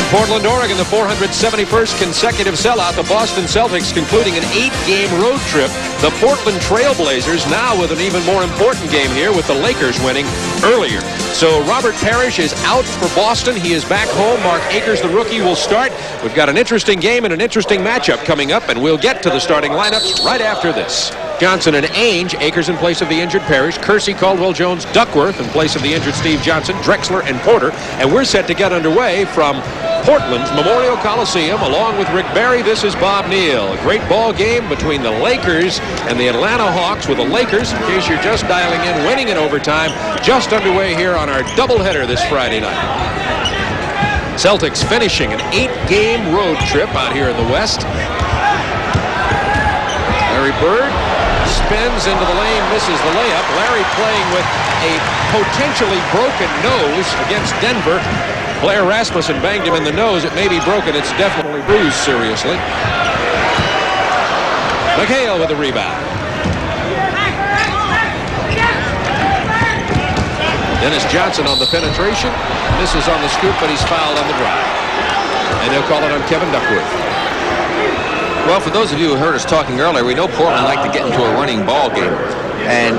Portland, Oregon, the 471st consecutive sellout. The Boston Celtics concluding an 8-game road trip. The Portland Trail Blazers now with an even more important game here with the Lakers winning earlier. So Robert Parrish is out for Boston. He is back home. Mark Akers, the rookie, will start. We've got an interesting game and an interesting matchup coming up, and we'll get to the starting lineups right after this. Johnson and Ainge, Akers in place of the injured Parrish, Kersey, Caldwell-Jones, Duckworth in place of the injured Steve Johnson, Drexler and Porter. And we're set to get underway from Portland's Memorial Coliseum along with Rick Barry. This is Bob Neal. A great ball game between the Lakers and the Atlanta Hawks, with the Lakers, in case you're just dialing in, winning in overtime, just underway here on our doubleheader this Friday night. Celtics finishing an 8-game road trip out here in the West. Larry Bird spins into the lane, misses the layup. Larry playing with a potentially broken nose against Denver. Blair Rasmussen banged him in the nose. It may be broken. It's definitely bruised seriously. McHale with the rebound. Dennis Johnson on the penetration. Misses on the scoop, but he's fouled on the drive. And they'll call it on Kevin Duckworth. Well, for those of you who heard us talking earlier, we know Portland like to get into a running ball game. And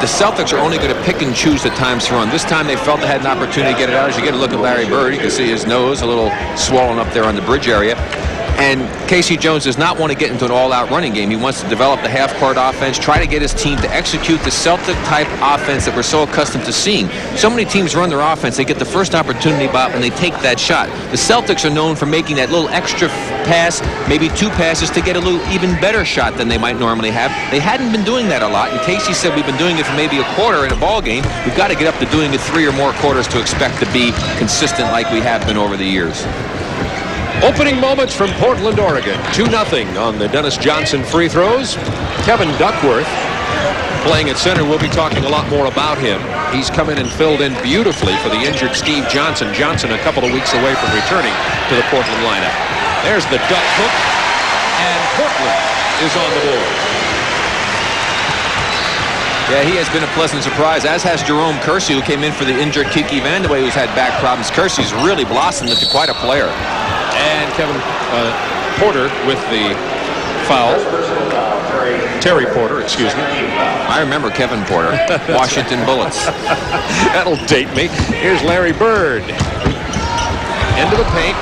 the Celtics are only going to pick and choose the times to run. This time they felt they had an opportunity to get it out. As you get a look at Larry Bird, you can see his nose a little swollen up there on the bridge area. And Casey Jones does not want to get into an all-out running game. He wants to develop the half-court offense, try to get his team to execute the Celtic-type offense that we're so accustomed to seeing. So many teams run their offense, they get the first opportunity, Bob, and they take that shot. The Celtics are known for making that little extra pass, maybe 2 passes, to get a little even better shot than they might normally have. They hadn't been doing that a lot, and Casey said we've been doing it for maybe a quarter in a ball game. We've got to get up to doing it 3 or more quarters to expect to be consistent like we have been over the years. Opening moments from Portland, Oregon. 2-0 on the Dennis Johnson free throws. Kevin Duckworth playing at center. We'll be talking a lot more about him. He's come in and filled in beautifully for the injured Steve Johnson. Johnson a couple of weeks away from returning to the Portland lineup. There's the duck hook, and Portland is on the board. Yeah, he has been a pleasant surprise, as has Jerome Kersey, who came in for the injured Kiki Vandeweghe, who's had back problems. Kersey's really blossomed into quite a player. And Kevin Porter with the foul. Terry Porter, excuse me. I remember Kevin Porter. Washington Bullets. That'll date me. Here's Larry Bird. Into the paint.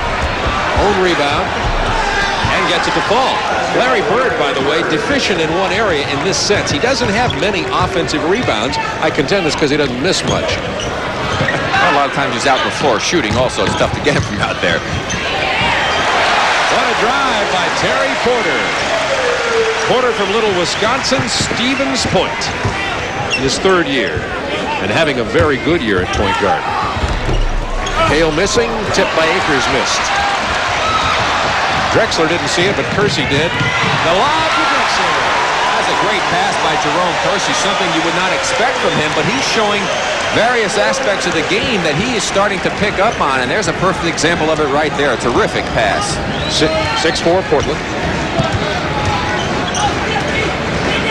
Own rebound. And gets it to fall. Larry Bird, by the way, deficient in one area in this sense. He doesn't have many offensive rebounds. I contend this because he doesn't miss much. A lot of times he's out on the floor shooting also. It's tough to get him from out there. What a drive by Terry Porter. Porter from Little Wisconsin, Stevens Point, in his 3rd year, and having a very good year at point guard. Hale missing, tipped by Akers, missed. Drexler didn't see it, but Kersey did. The lob to Drexler. That's a great pass by Jerome Kersey, something you would not expect from him, but he's showing various aspects of the game that he is starting to pick up on, and there's a perfect example of it right there. A terrific pass. 6-4 Portland.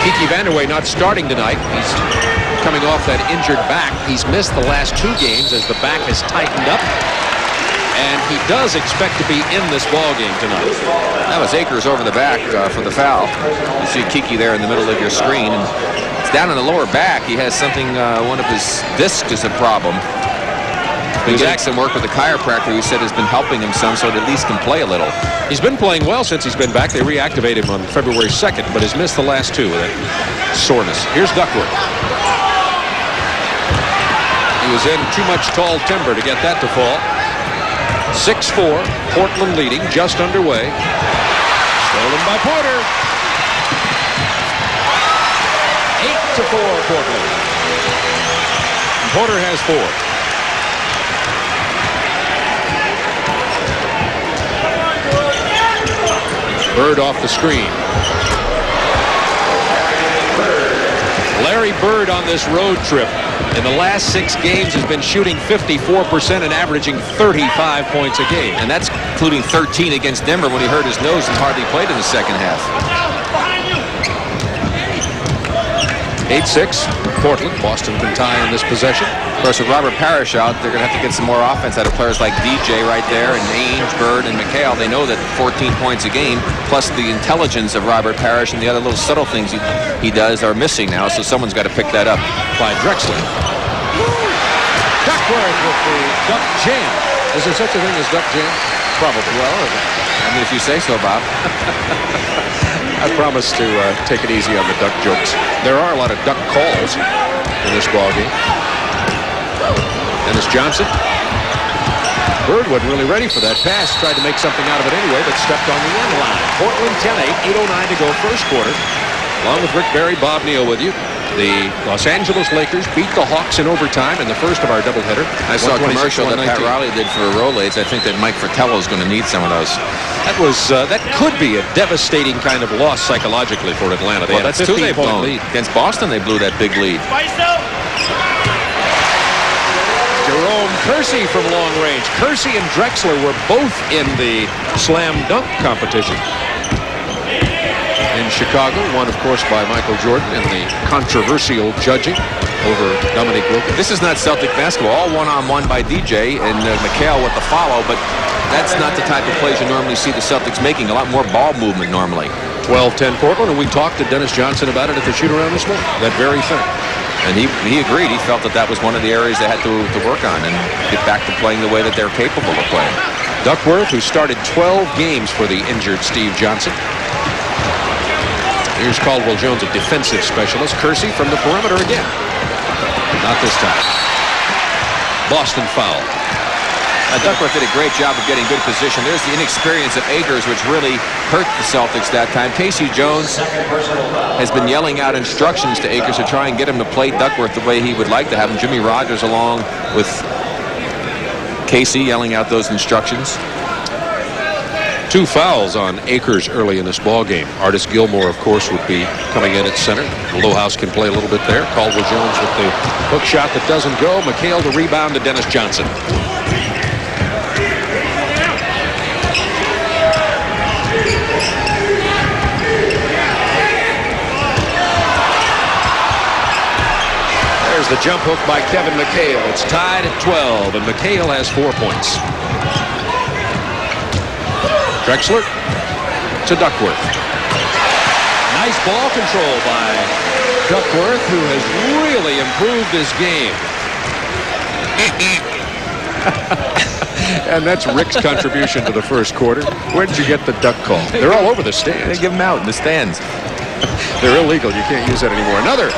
Kiki Vandeweghe not starting tonight. He's coming off that injured back. He's missed the last 2 games as the back has tightened up, and he does expect to be in this ball game tonight. That was Akers over the back for the foul. You see Kiki there in the middle of your screen, and it's down in the lower back. He has something, one of his discs is a problem. He's getting some work with the chiropractor, who said has been helping him some, so it at least can play a little. He's been playing well since he's been back. They reactivated him on February 2nd, but has missed the last 2 with that soreness. Here's Duckworth. He was in too much tall timber to get that to fall. 6-4, Portland leading, just underway. Stolen by Porter. 8-4, Portland. Porter has 4. Bird off the screen. Larry Bird on this road trip in the last 6 games has been shooting 54% and averaging 35 points a game. And that's including 13 against Denver when he hurt his nose and hardly played in the second half. 8-6, Portland. Boston can tie in this possession. Of course, with Robert Parrish out, they're going to have to get some more offense out of players like DJ right there, and Ainge, Bird, and McHale. They know that 14 points a game, plus the intelligence of Robert Parrish and the other little subtle things he does are missing now, so someone's got to pick that up. By Drexler. Duckworth with the duck jam. Is there such a thing as duck jam? Probably. Well, I mean, if you say so, Bob. I promise to take it easy on the duck jokes. There are a lot of duck calls in this ballgame. Dennis Johnson. Bird wasn't really ready for that pass. Tried to make something out of it anyway, but stepped on the end line. Portland 10-8, 8:09 to go first quarter. Along with Rick Barry, Bob Neal with you. The Los Angeles Lakers beat the Hawks in overtime in the first of our doubleheader. I saw a commercial that Pat Riley did for Rolaids. I think that Mike Fratello is going to need some of those. That could be a devastating kind of loss psychologically for Atlanta. They well, that's two they've blown. Lead. Against Boston, they blew that big lead. Jerome Kersey from long range. Kersey and Drexler were both in the slam dunk competition in Chicago, won, of course, by Michael Jordan in the controversial judging over Dominique Wilkins. This is not Celtic basketball. All one-on-one by DJ and McHale with the follow, but that's not the type of plays you normally see the Celtics making. A lot more ball movement normally. 12-10 Portland, and we talked to Dennis Johnson about it at the shoot-around this morning. That very thing. And he agreed. He felt that was one of the areas they had to work on and get back to playing the way that they're capable of playing. Duckworth, who started 12 games for the injured Steve Johnson. Here's Caldwell Jones, a defensive specialist. Kersey from the perimeter again. Not this time. Boston foul. Duckworth did a great job of getting good position. There's the inexperience of Akers, which really hurt the Celtics that time. Casey Jones has been yelling out instructions to Akers to try and get him to play Duckworth the way he would like to have him. Jimmy Rogers along with Casey yelling out those instructions. 2 fouls on Akers early in this ball game. Artis Gilmore, of course, would be coming in at center. Lowhouse can play a little bit there. Caldwell Jones with the hook shot that doesn't go. McHale the rebound to Dennis Johnson. There's the jump hook by Kevin McHale. It's tied at 12, and McHale has 4 points. Drexler to Duckworth. Nice ball control by Duckworth, who has really improved his game. And that's Rick's contribution to the first quarter. Where did you get the duck call? They're all over the stands. They give them out in the stands. They're illegal. You can't use that anymore. Another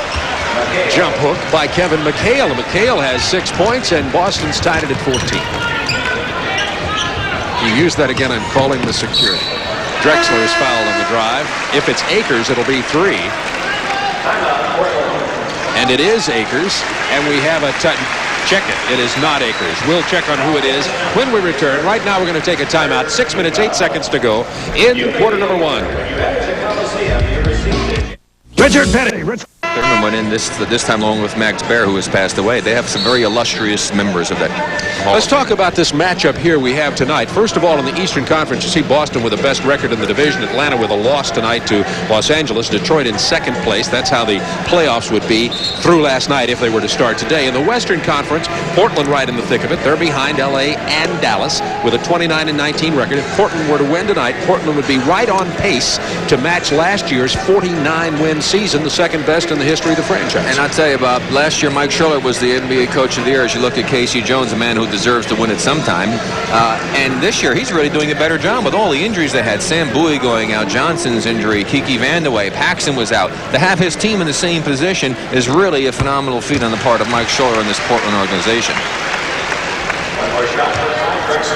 jump hook by Kevin McHale. McHale has 6 points, and Boston's tied it at 14. You use that again, I'm calling the security. Drexler is fouled on the drive. If it's Akers, it'll be 3. And it is Akers, and we have a check it. It is not Akers. We'll check on who it is when we return. Right now, we're going to take a timeout. 6 minutes, 8 seconds to go in quarter number 1. Richard Petty. Thurman went in this time along with Max Baer, who has passed away. They have some very illustrious members of that hall. Let's talk about this matchup here we have tonight. First of all, in the Eastern Conference, you see Boston with the best record in the division. Atlanta with a loss tonight to Los Angeles. Detroit in second place. That's how the playoffs would be through last night if they were to start today. In the Western Conference, Portland right in the thick of it. They're behind L.A. and Dallas with a 29-19 record. If Portland were to win tonight, Portland would be right on pace to match last year's 49-win season, the second best in the history of the franchise. And I'll tell you, Bob, last year Mike Schroeder was the NBA Coach of the Year. As you look at Casey Jones, a man who deserves to win it sometime. And this year, he's really doing a better job with all the injuries they had. Sam Bowie going out, Johnson's injury, Kiki Vandeweghe, Paxson was out. To have his team in the same position is really a phenomenal feat on the part of Mike Schroeder and this Portland organization.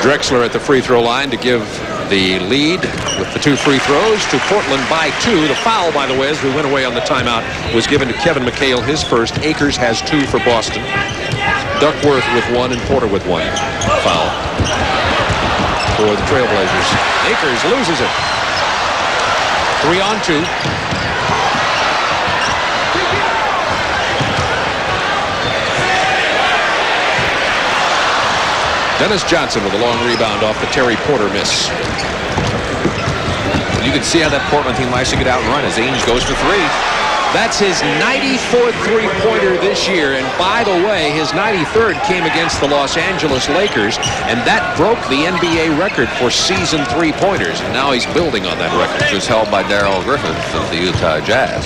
Drexler at the free throw line to give the lead with the 2 free throws to Portland by 2. The foul, by the way, as we went away on the timeout, was given to Kevin McHale, his first. Akers has 2 for Boston. Duckworth with 1 and Porter with 1. Foul for the Trailblazers. Akers loses it. 3 on 2. Dennis Johnson with a long rebound off the Terry Porter miss. You can see how that Portland team likes to get out and run as Ainge goes for 3. That's his 94th three-pointer this year, and by the way, his 93rd came against the Los Angeles Lakers, and that broke the NBA record for season three-pointers, and now he's building on that record. Which was held by Darrell Griffith of the Utah Jazz.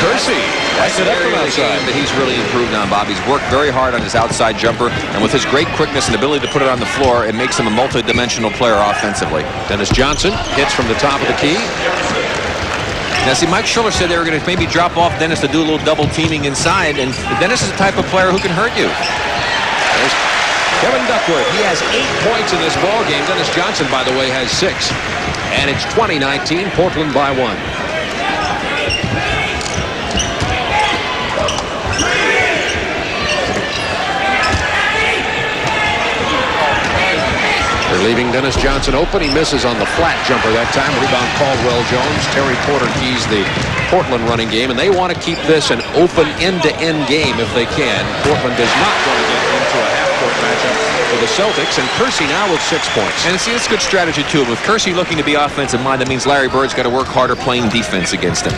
Kersey, that's an area of the game that he's really improved on, Bob. He's worked very hard on his outside jumper, and with his great quickness and ability to put it on the floor, it makes him a multi-dimensional player offensively. Dennis Johnson hits from the top of the key. Now, see, Mike Schiller said they were going to maybe drop off Dennis to do a little double teaming inside, and Dennis is the type of player who can hurt you. There's Kevin Duckworth. He has 8 points in this ball game. Dennis Johnson, by the way, has 6. And it's 20-19, Portland by 1. They're leaving Dennis Johnson open. He misses on the flat jumper that time. Rebound Caldwell Jones. Terry Porter keys the Portland running game, and they want to keep this an open end-to-end game if they can. Portland does not want to get into a half-court matchup with the Celtics, and Kersey now with 6 points. And see, it's good strategy, too. With Kersey looking to be offensive minded, that means Larry Bird's got to work harder playing defense against him.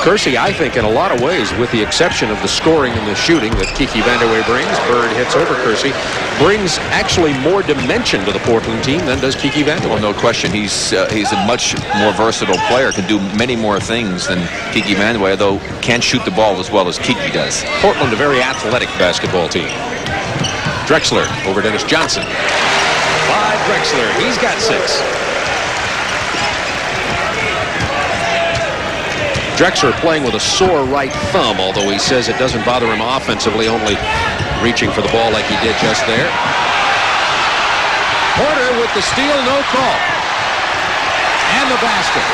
Kersey, I think, in a lot of ways, with the exception of the scoring and the shooting that Kiki Vandeweghe brings, Bird hits over Kersey, brings actually more dimension to the Portland team than does Kiki Vandeweghe. Well, no question. He's a much more versatile player, can do many more things than Kiki Vandeweghe, though can't shoot the ball as well as Kiki does. Portland, a very athletic basketball team. Drexler over Dennis Johnson. Drexler, he's got 6. Drexler playing with a sore right thumb, although he says it doesn't bother him offensively, only reaching for the ball like he did just there. Porter with the steal, no call. And the basket.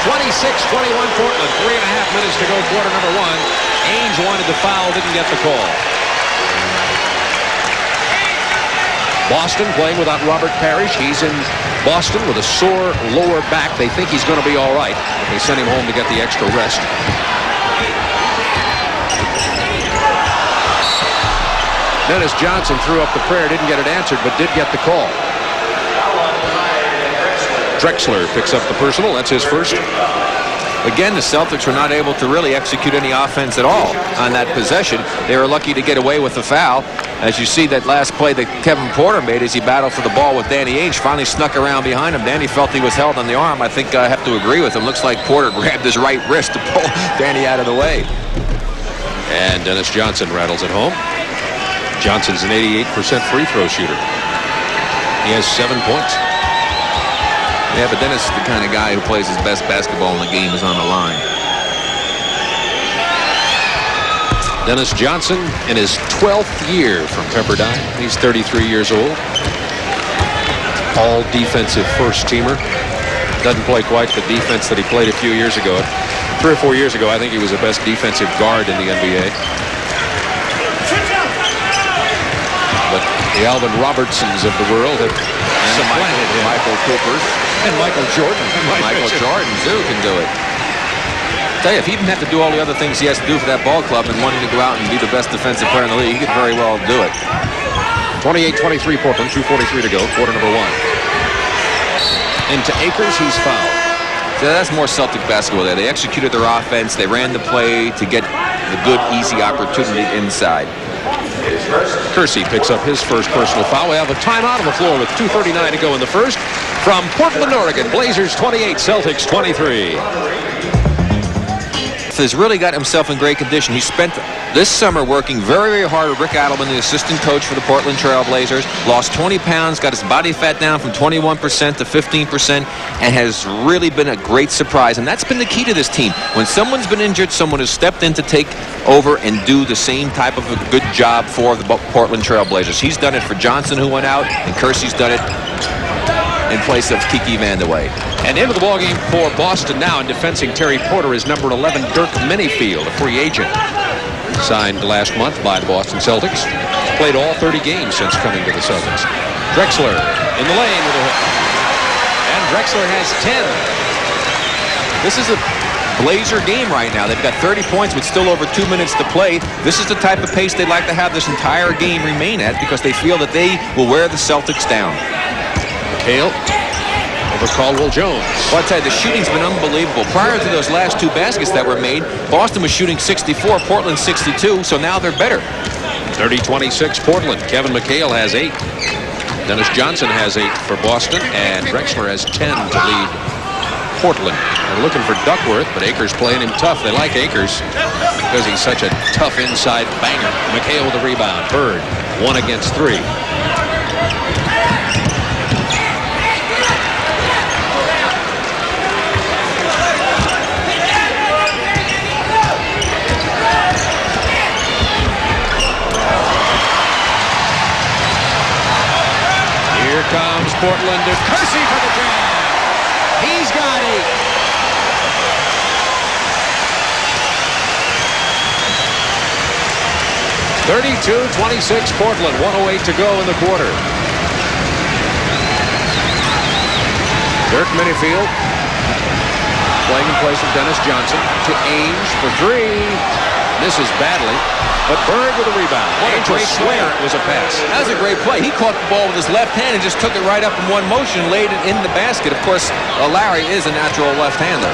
26-21 Portland, 3.5 minutes to go, quarter number 1. Ainge wanted the foul, didn't get the call. Boston playing without Robert Parrish. He's in Boston with a sore lower back. They think he's going to be all right. They sent him home to get the extra rest. Dennis Johnson threw up the prayer, didn't get it answered, but did get the call. Drexler picks up the personal. That's his first. Again, the Celtics were not able to really execute any offense at all on that possession. They were lucky to get away with the foul. As you see, that last play that Kevin Porter made as he battled for the ball with Danny Ainge, finally snuck around behind him. Danny felt he was held on the arm. I think I have to agree with him. Looks like Porter grabbed his right wrist to pull Danny out of the way. And Dennis Johnson rattles it home. Johnson's an 88% free throw shooter. He has 7 points. Yeah, but Dennis is the kind of guy who plays his best basketball when the game is on the line. Dennis Johnson in his 12th year from Pepperdine. He's 33 years old. All defensive first teamer. Doesn't play quite the defense that he played a few years ago. 3 or 4 years ago, I think he was the best defensive guard in the NBA. But the Alvin Robertsons of the world have supplanted him. Michael Coopers. And Michael Jordan. Michael Jordan, too, can do it. I tell you, if he didn't have to do all the other things he has to do for that ball club and wanting to go out and be the best defensive player in the league, he could very well do it. 28-23 Portland, 2:43 to go, quarter number 1. Into Akers, he's fouled. So that's more Celtic basketball there. They executed their offense. They ran the play to get the good, easy opportunity inside. Kersey picks up his first personal foul. We have a timeout on the floor with 2:39 to go in the first. From Portland, Oregon, Blazers 28, Celtics 23. Has really got himself in great condition. He spent this summer working very, very hard with Rick Adelman, the assistant coach for the Portland Trail Blazers. Lost 20 pounds, got his body fat down from 21% to 15%, and has really been a great surprise. And that's been the key to this team. When someone's been injured, someone has stepped in to take over and do the same type of a good job for the Portland Trail Blazers. He's done it for Johnson, who went out, and Kersey's done it in place of Kiki Vandeweghe. And into the ballgame for Boston now, and defending Terry Porter is number 11, Dirk Minifield, a free agent. Signed last month by the Boston Celtics. Played all 30 games since coming to the Celtics. Drexler in the lane with a hook. And Drexler has 10. This is a Blazer game right now. They've got 30 points with still over 2 minutes to play. This is the type of pace they'd like to have this entire game remain at, because they feel that they will wear the Celtics down. Hale over Caldwell Jones. Well, I tell you, the shooting's been unbelievable. Prior to those last 2 baskets that were made, Boston was shooting 64, Portland 62, so now they're better. 30-26 Portland. Kevin McHale has 8. Dennis Johnson has 8 for Boston, and Drexler has 10 to lead Portland. They're looking for Duckworth, but Akers playing him tough. They like Akers because he's such a tough inside banger. McHale with the rebound. Bird, 1 against 3. Here comes Portland to Kersey for the jam. He's got 8. (32-26) Portland. 1:08 to go in the quarter. Dirk Minifield playing in place of Dennis Johnson to Ainge for 3. Misses badly, but Bird with a rebound. What a great swear it was a pass. That was a great play. He caught the ball with his left hand and just took it right up in one motion, laid it in the basket. Of course, Larry is a natural left-hander.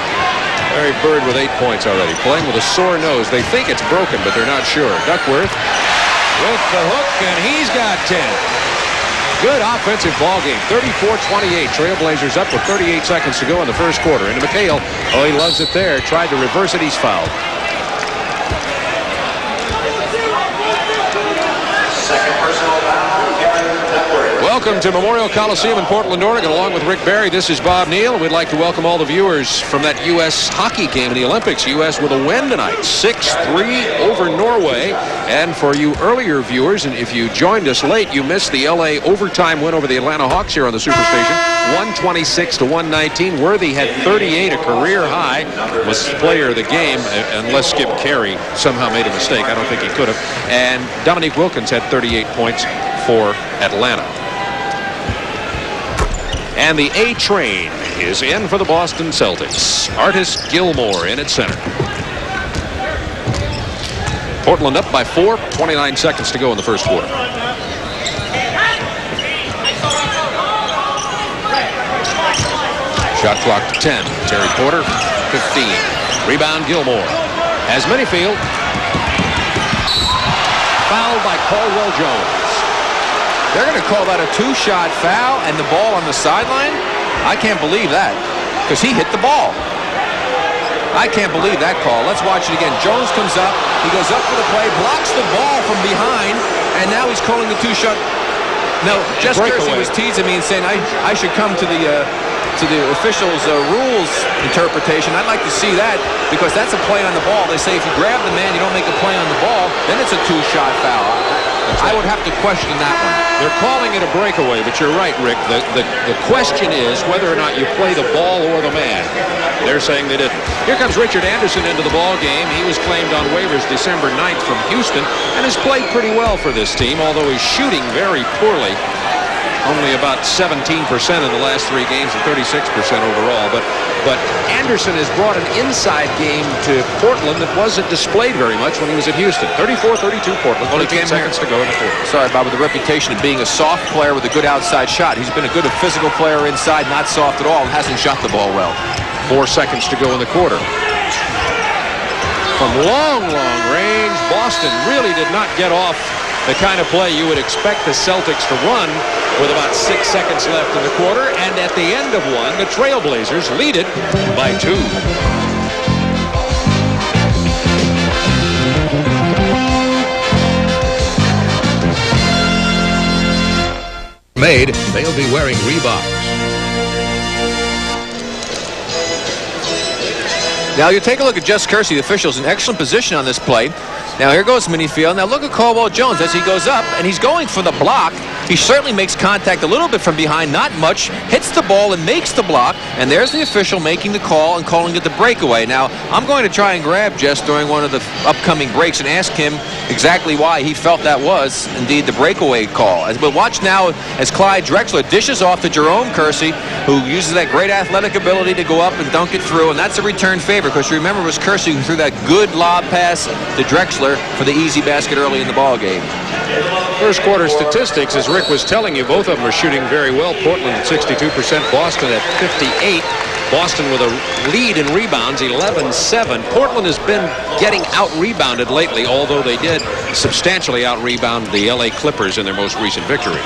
Larry Bird with 8 points already, playing with a sore nose. They think it's broken, but they're not sure. Duckworth with the hook, and he's got 10. Good offensive ball game. 34-28. Trailblazers up with 38 seconds to go in the first quarter. Into McHale. Oh, he loves it there. Tried to reverse it. He's fouled. Welcome to Memorial Coliseum in Portland, Oregon. Along with Rick Barry, this is Bob Neal. We'd like to welcome all the viewers from that U.S. hockey game in the Olympics. U.S. with a win tonight, 6-3 over Norway. And for you earlier viewers, and if you joined us late, you missed the L.A. overtime win over the Atlanta Hawks here on the Superstation, 126-119. Worthy had 38, a career high. Was player of the game, unless Skip Carey somehow made a mistake. I don't think he could have. And Dominique Wilkins had 38 points for Atlanta. And the A train is in for the Boston Celtics. Artis Gilmore in at center. Portland up by 4. 29 seconds to go in the first quarter. Shot clock to 10. Terry Porter, 15. Rebound Gilmore. Has Minifield. Fouled by Caldwell Jones. They're going to call that a 2-shot foul and the ball on the sideline? I can't believe that, because he hit the ball. I can't believe that call. Let's watch it again. Jones comes up. He goes up for the play, blocks the ball from behind, and now he's calling the 2-shot. No, Jess Kersey was teasing me and saying I should come to the officials' rules interpretation. I'd like to see that, because that's a play on the ball. They say if you grab the man, you don't make a play on the ball, then it's a 2-shot foul. I would have to question that one. They're calling it a breakaway, but you're right, Rick. The question is whether or not you play the ball or the man. They're saying they didn't. Here comes Richard Anderson into the ball game. He was claimed on waivers December 9th from Houston and has played pretty well for this team, although he's shooting very poorly. Only about 17% in the last 3 games and 36% overall. But Anderson has brought an inside game to Portland that wasn't displayed very much when he was at Houston. 34-32 Portland. Only 10 seconds to go in the quarter. Sorry, Bob, with the reputation of being a soft player with a good outside shot. He's been a good physical player inside, not soft at all, and hasn't shot the ball well. 4 seconds to go in the quarter. From long range, Boston really did not get off the kind of play you would expect the Celtics to run with about 6 seconds left in the quarter. And at the end of one, the Trailblazers lead it by 2. Made, they'll be wearing Reeboks. Now you take a look at Jess Kersey. The official's in excellent position on this play. Now here goes Minifield. Now look at Caldwell Jones as he goes up, and he's going for the block. He certainly makes contact a little bit from behind, not much, hits the ball and makes the block, and there's the official making the call and calling it the breakaway. Now I'm going to try and grab Jess during one of the upcoming breaks and ask him exactly why he felt that was indeed the breakaway call. But watch now as Clyde Drexler dishes off to Jerome Kersey, who uses that great athletic ability to go up and dunk it through, and that's a return favor, because you remember it was Kersey who threw that good lob pass to Drexler for the easy basket early in the ball game. First quarter statistics, as Rick was telling you, both of them are shooting very well. Portland at 62%, Boston at 58%. Boston with a lead in rebounds, 11-7. Portland has been getting out-rebounded lately, although they did substantially out-rebound the LA Clippers in their most recent victory.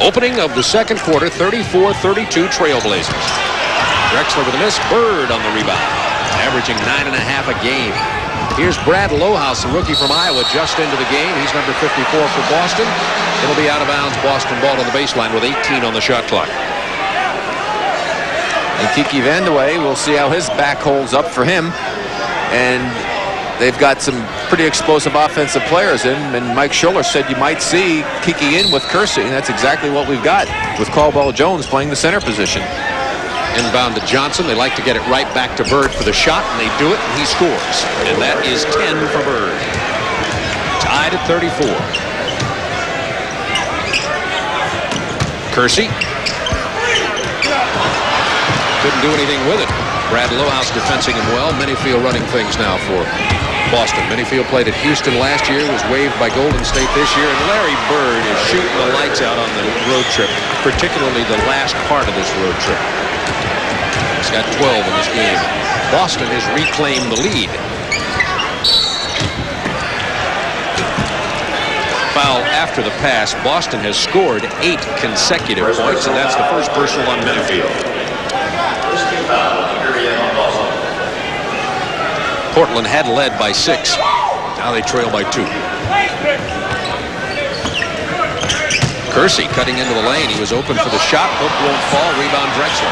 Opening of the second quarter, 34-32 Trailblazers. Drexler with a miss, Bird on the rebound, averaging 9.5 a game. Here's Brad Lohaus, the rookie from Iowa, just into the game. He's number 54 for Boston. It'll be out of bounds. Boston ball on the baseline with 18 on the shot clock. And Kiki Vandeweghe, we'll see how his back holds up for him. And they've got some pretty explosive offensive players in. And Mike Schuller said you might see Kiki in with Kersey. And that's exactly what we've got with Caldwell Jones playing the center position. Inbound to Johnson. They like to get it right back to Bird for the shot, and they do it, and he scores. And that is 10 for Bird. Tied at 34. Kersey. Couldn't do anything with it. Brad Lohaus defensing him well. Minifield running things now for Boston. Minifield played at Houston last year, was waived by Golden State this year, and Larry Bird is shooting the lights out on the road trip, particularly the last part of this road trip. He's got 12 in this game. Boston has reclaimed the lead. Foul after the pass. Boston has scored 8 consecutive points, and that's the first personal on Minifield. Portland had led by 6. Now they trail by 2. Kersey cutting into the lane. He was open for the shot. Hook won't fall. Rebound Drexler.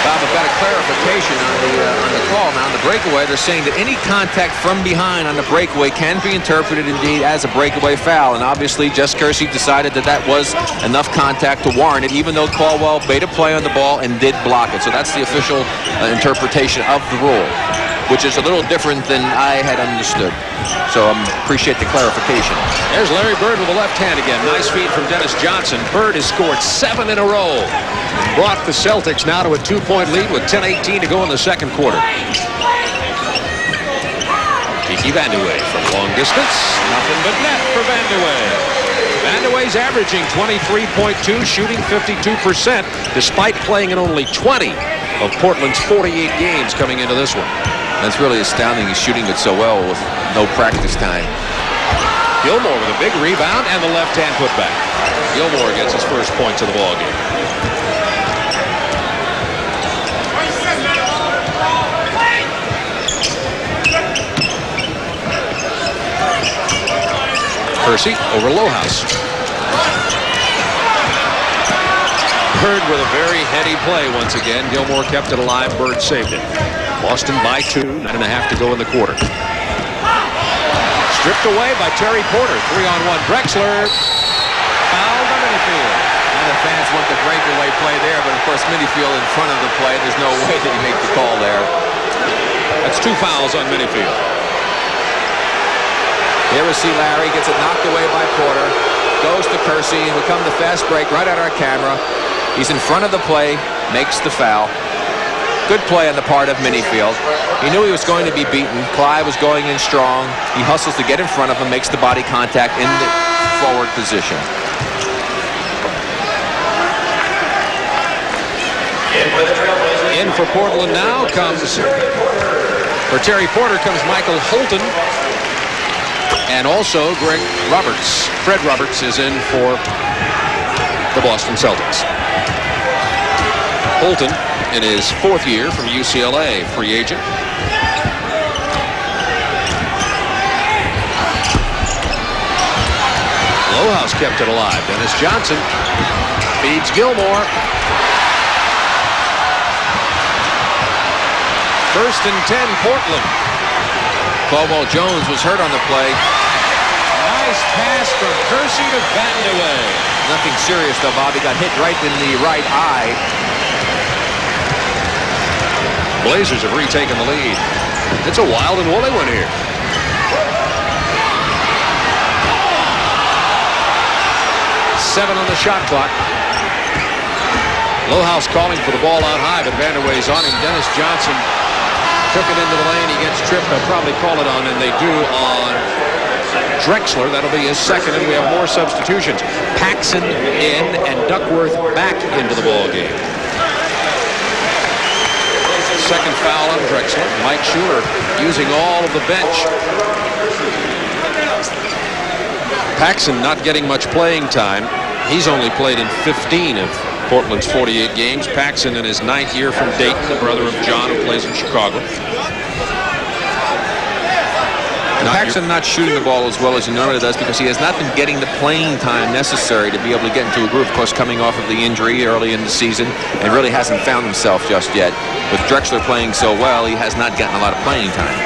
Bob, I've got a clarification on the call now. On the breakaway, they're saying that any contact from behind on the breakaway can be interpreted indeed as a breakaway foul. And obviously, Jess Kersey decided that that was enough contact to warrant it, even though Caldwell made a play on the ball and did block it. So that's the official interpretation of the rule, which is a little different than I had understood. So I appreciate the clarification. There's Larry Bird with the left hand again. Nice feed from Dennis Johnson. Bird has scored 7 in a row. Brought the Celtics now to a 2-point lead with 10:18 to go in the second quarter. Kiki Vandeweghe from long distance. Nothing but net for Vandeweghe. Vandeweghe's averaging 23.2, shooting 52%, despite playing in only 20 of Portland's 48 games coming into this one. That's really astounding. He's shooting it so well with no practice time. Gilmore with a big rebound and the left-hand putback. Gilmore gets his first points of the ball game. Kersey over Lohaus. Bird with a very heady play once again. Gilmore kept it alive. Bird saved it. Boston by 2, 9.5 to go in the quarter. Stripped away by Terry Porter. 3-on-1. Drexler fouled on Minifield. And the fans want the breakaway play there, but of course Minifield in front of the play. There's no way that he make the call there. That's 2 fouls on Minifield. Here we see Larry gets it knocked away by Porter. Goes to Kersey. Will come the fast break right at our camera. He's in front of the play. Makes the foul. Good play on the part of Minifield. He knew he was going to be beaten. Clyde was going in strong. He hustles to get in front of him. Makes the body contact in the forward position. In for Portland now comes, for Terry Porter comes Michael Holton. And also Greg Roberts. Fred Roberts is in for the Boston Celtics. Holton in his 4th year from UCLA, free agent. Lohaus kept it alive. Dennis Johnson feeds Gilmore. 1st and 10, Portland. Caldwell Jones was hurt on the play. Nice pass from Kersey to Vandeweghe. Nothing serious though, Bobby. Got hit right in the right eye. Blazers have retaken the lead. It's a wild and woolly one here. Seven on the shot clock. Lohaus calling for the ball out high, but Vandeweghe's on him. Dennis Johnson took it into the lane. He gets tripped. They'll probably call it on, and they do, on Drexler, that'll be his second, and we have more substitutions. Paxson in and Duckworth back into the ball game. Second foul on Drexler. Mike Schuler using all of the bench. Paxson not getting much playing time. He's only played in 15 of Portland's 48 games. Paxson in his 9th year from Dayton, the brother of John who plays in Chicago. Paxson not shooting the ball as well as he normally does because he has not been getting the playing time necessary to be able to get into a groove. Of course, coming off of the injury early in the season and really hasn't found himself just yet. With Drexler playing so well, he has not gotten a lot of playing time.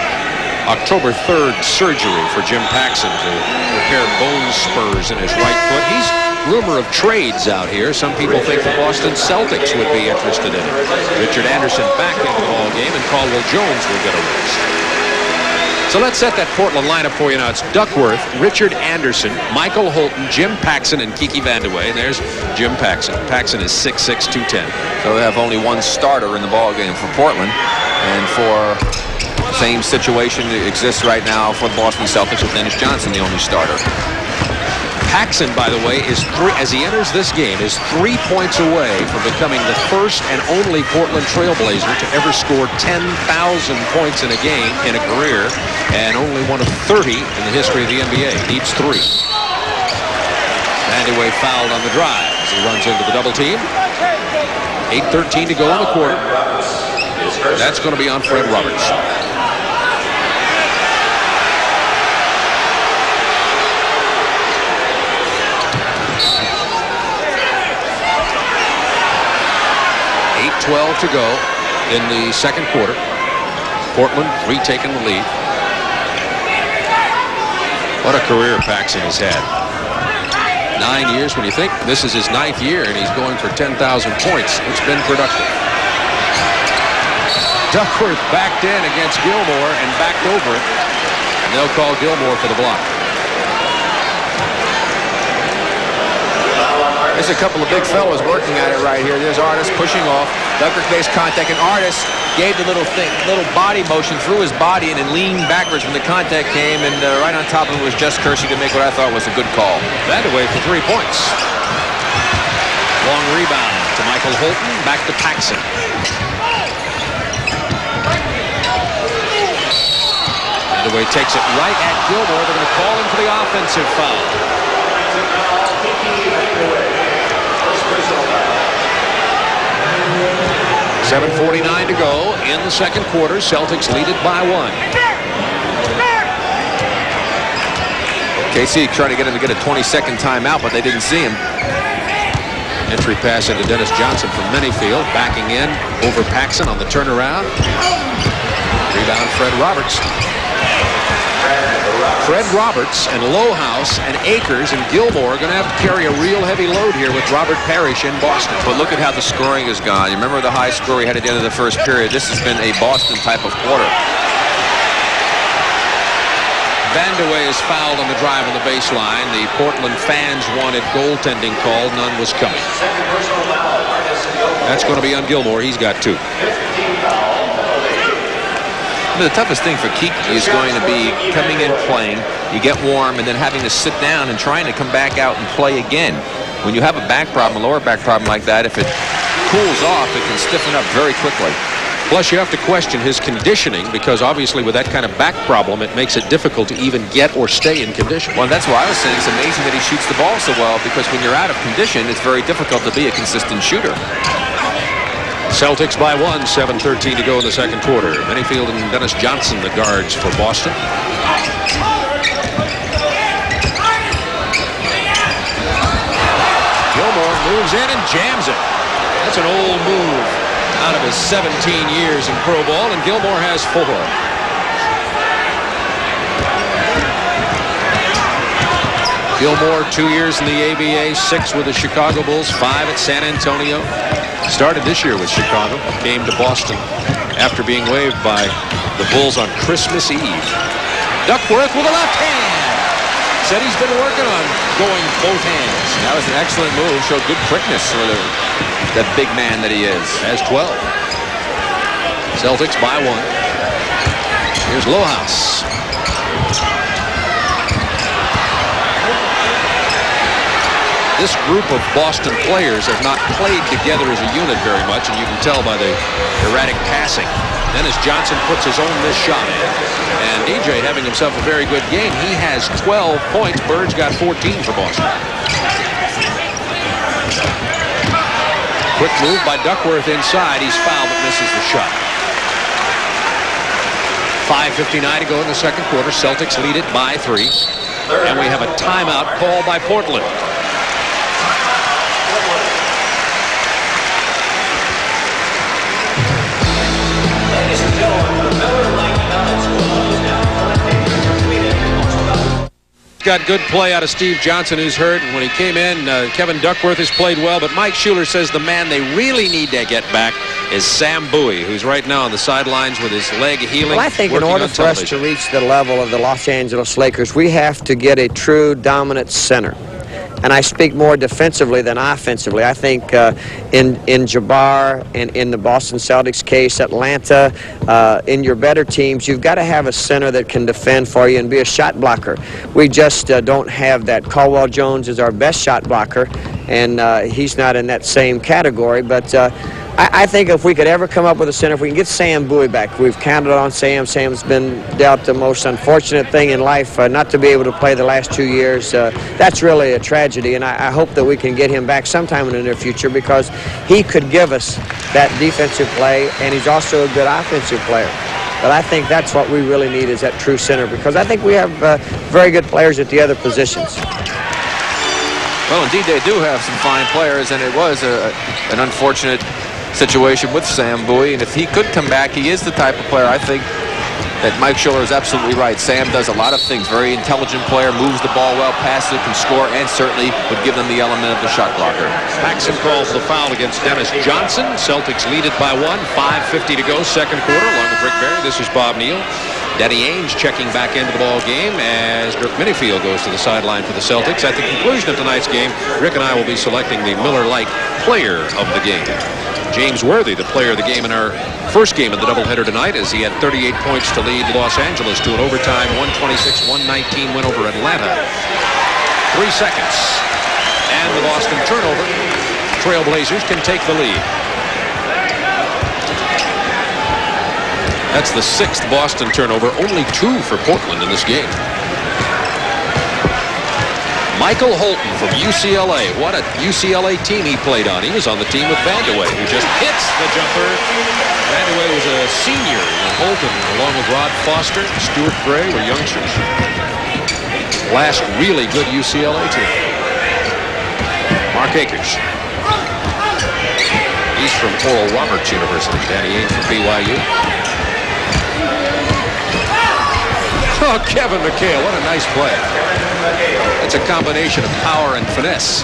October 3rd surgery for Jim Paxson to repair bone spurs in his right foot. He's rumor of trades out here. Some people think the Boston Celtics would be interested in him. Richard Anderson back into the ball game, and Caldwell Jones will get a rest. So let's set that Portland lineup for you now. It's Duckworth, Richard Anderson, Michael Holton, Jim Paxson, and Kiki Vandeweghe. And there's Jim Paxson. Paxson is 6'6", 210. So we have only one starter in the ball game for Portland, and for the same situation that exists right now for the Boston Celtics with Dennis Johnson, the only starter. Paxson, by the way, as he enters this game, is 3 points away from becoming the first and only Portland Trailblazer to ever score 10,000 points in a game in a career, and only one of 30 in the history of the NBA. Needs 3. Vandeweghe fouled on the drive as he runs into the double team. 8:13 to go in the quarter. That's going to be on Fred Roberts. .12 to go in the second quarter. Portland retaking the lead. What a career Paxson has had. 9 years. When you think this is his 9th year and he's going for 10,000 points, it's been productive. Duckworth backed in against Gilmore and backed over it. And they'll call Gilmore for the block. There's a couple of big fellows working at it right here. There's Artis pushing off. Duckworth makes contact, and Artis gave the little body motion through his body and then leaned backwards when the contact came, and right on top of it was just Kersey to make what I thought was a good call. Vandeweghe for 3 points. Long rebound to Michael Holton. Back to Paxson. Vandeweghe takes it right at Gilmore. They're going to call him for the offensive foul. 7:49 to go in the second quarter. Celtics lead it by 1. KC trying to get him to get a 20-second timeout, but they didn't see him. Entry pass into Dennis Johnson from Manyfield. Backing in over Paxson on the turnaround. Rebound Fred Roberts. Fred Roberts and Lohaus and Akers and Gilmore are going to have to carry a real heavy load here with Robert Parrish in Boston. But look at how the scoring has gone. You remember the high score we had at the end of the first period? This has been a Boston type of quarter. Vandeweghe is fouled on the drive on the baseline. The Portland fans wanted goaltending called. None was coming. That's going to be on Gilmore. He's got 2. The toughest thing for Kiki is going to be coming in playing, you get warm, and then having to sit down and trying to come back out and play again. When you have a back problem, a lower back problem like that, if it cools off, it can stiffen up very quickly. Plus, you have to question his conditioning because obviously with that kind of back problem, it makes it difficult to even get or stay in condition. Well, that's why I was saying it's amazing that he shoots the ball so well, because when you're out of condition, it's very difficult to be a consistent shooter. Celtics by 1, 7:13 to go in the second quarter. Manyfield and Dennis Johnson, the guards for Boston. Gilmore moves in and jams it. That's an old move out of his 17 years in pro ball, and Gilmore has 4. Gilmore, 2 years in the ABA, 6 with the Chicago Bulls, 5 at San Antonio. Started this year with Chicago, came to Boston after being waived by the Bulls on Christmas Eve. Duckworth with a left hand. Said he's been working on going both hands. That was an excellent move. Showed good quickness for that big man that he is. Has 12. Celtics by 1. Here's Lohaus. this group of Boston players have not played together as a unit very much, and you can tell by the erratic passing. Then as Johnson puts his own missed shot in, and DJ having himself a very good game. He has 12 points. Bird's got 14 for Boston. Quick move by Duckworth inside. He's fouled but misses the shot. 5:59 to go in the second quarter. Celtics lead it by 3. And we have a timeout called by Portland. Ladies and gentlemen, the Miller Lite Balance Club is now completed. Got good play out of Steve Johnson, who's hurt. And when he came in, Kevin Duckworth has played well. But Mike Schuler says the man they really need to get back is Sam Bowie, who's right now on the sidelines with his leg healing. Well, I think in order for us to reach the level of the Los Angeles Lakers, we have to get a true dominant center. And I speak more defensively than offensively. I think in Jabbar and in the Boston Celtics case, Atlanta, in your better teams, you've got to have a center that can defend for you and be a shot blocker. We just don't have that. Caldwell Jones is our best shot blocker, and he's not in that same category. But I think if we could ever come up with a center, if we can get Sam Bowie back, we've counted on Sam. Sam's been dealt the most unfortunate thing in life, not to be able to play the last 2 years. That's really a tragedy, and I hope that we can get him back sometime in the near future because he could give us that defensive play, and he's also a good offensive player. But I think that's what we really need is that true center because I think we have very good players at the other positions. Well, indeed, they do have some fine players, and it was an unfortunate situation with Sam Bowie, and if he could come back, he is the type of player I think that Mike Schuler is absolutely right. Sam does a lot of things. Very intelligent player, moves the ball well, passes, can score, and certainly would give them the element of the shot blocker. Paxson calls the foul against Dennis Johnson. Celtics lead it by 1. 5:50 to go, second quarter. Along with Rick Barry, this is Bob Neal. Danny Ainge checking back into the ball game as Dirk Minifield goes to the sideline for the Celtics. At the conclusion of tonight's game, Rick and I will be selecting the Miller Lite player of the game. James Worthy, the player of the game in our first game of the doubleheader tonight, as he had 38 points to lead Los Angeles to an overtime 126-119 win over Atlanta. 3 seconds. And the Boston turnover. Trailblazers can take the lead. That's the 6th Boston turnover, only 2 for Portland in this game. Michael Holton from UCLA. What a UCLA team he played on. He was on the team with Vandeweghe, who just hits the jumper. Vandeweghe was a senior, and Holton, along with Rod Foster and Stuart Gray, were youngsters. Last really good UCLA team. Mark Akers. He's from Oral Roberts University. Danny Ainge from BYU. Oh, Kevin McHale, what a nice play. It's a combination of power and finesse.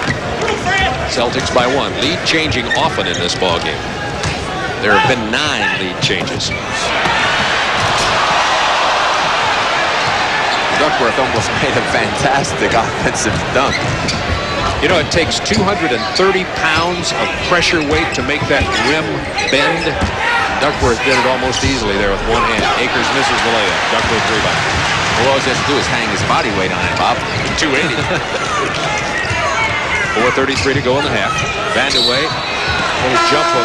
Celtics by 1. Lead changing often in this ballgame. There have been 9 lead changes. Duckworth almost made a fantastic offensive dunk. You know, it takes 230 pounds of pressure weight to make that rim bend. Duckworth did it almost easily there with one hand. Akers misses the layup. Duckworth rebound. Well, all he has to do is hang his body weight on it, Bob. 280. 4:33 to go in the half. Vandeweghe, little jump hook.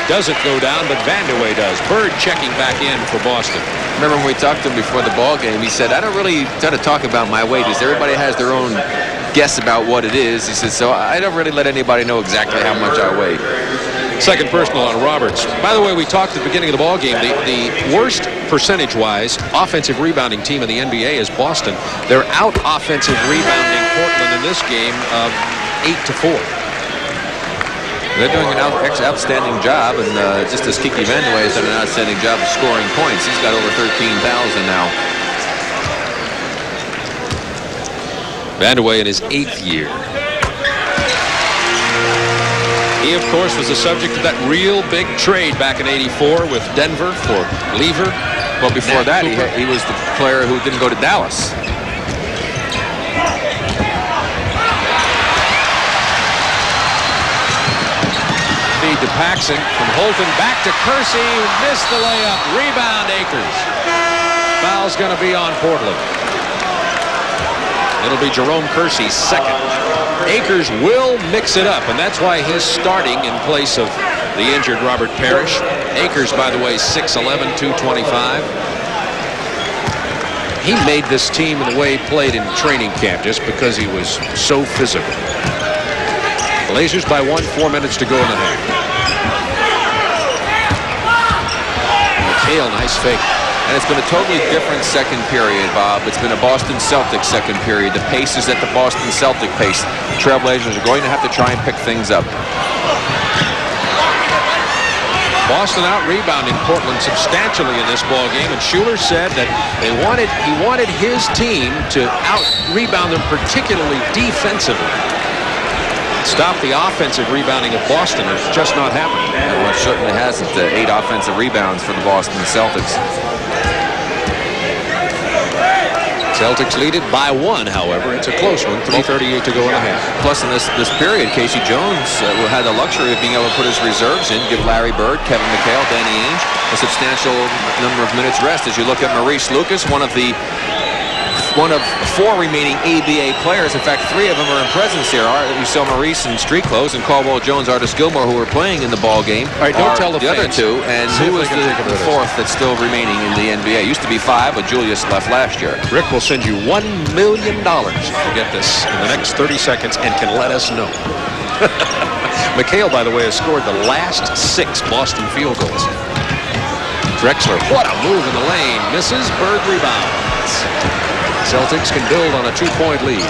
Doesn't go down, but Vandeweghe does. Bird checking back in for Boston. Remember when we talked to him before the ball game, he said, I don't really try to talk about my weight. Everybody has their own guess about what it is. He said, so I don't really let anybody know exactly how much I weigh. Second personal on Roberts. By the way, we talked at the beginning of the ball game. The worst percentage-wise offensive rebounding team in the NBA is Boston. They're out offensive rebounding Portland in this game of 8-4. They're doing an outstanding job, and just as Kiki Vandeweghe has done an outstanding job of scoring points. He's got over 13,000 now. Vandeweghe in his 8th year. He, of course, was the subject of that real big trade back in '84 with Denver for Lever. Well, before that, he was the player who didn't go to Dallas. Feed to Paxson. From Holton back to Kersey. Missed the layup. Rebound Akers. Foul's going to be on Portland. It'll be Jerome Kersey's second. Akers will mix it up, and that's why he's starting in place of the injured Robert Parrish. Akers, by the way, 6'11", 225. He made this team in the way he played in training camp just because he was so physical. Blazers by 1, 4 minutes to go in the half. McHale, nice fake. And it's been a totally different second period, Bob. It's been a Boston Celtics second period. The pace is at the Boston Celtic pace. The Trailblazers are going to have to try and pick things up. Boston out-rebounding Portland substantially in this ball game, and Schuler said that he wanted his team to out-rebound them, particularly defensively. Stop the offensive rebounding of Boston. It's just not happening. Well, it certainly hasn't. 8 offensive rebounds for the Boston Celtics. Celtics lead it by 1, however. It's a close one. 3:38 to go in the half. Plus, in this period, Casey Jones had the luxury of being able to put his reserves in, give Larry Bird, Kevin McHale, Danny Ainge a substantial number of minutes rest. As you look at Maurice Lucas, one of 4 remaining ABA players. In fact, 3 of them are in presence here. You saw Maurice in street clothes, and Caldwell Jones, Artis Gilmore, who were playing in the ball game. All right, don't tell the other fans. 2. And who is the 4th that's still remaining in the NBA? Used to be 5, but Julius left last year. Rick will send you $1 million to get this in the next 30 seconds and can let us know. McHale, by the way, has scored the last 6 Boston field goals. Drexler, what a move in the lane. Misses. Bird rebounds. Celtics can build on a 2-point lead.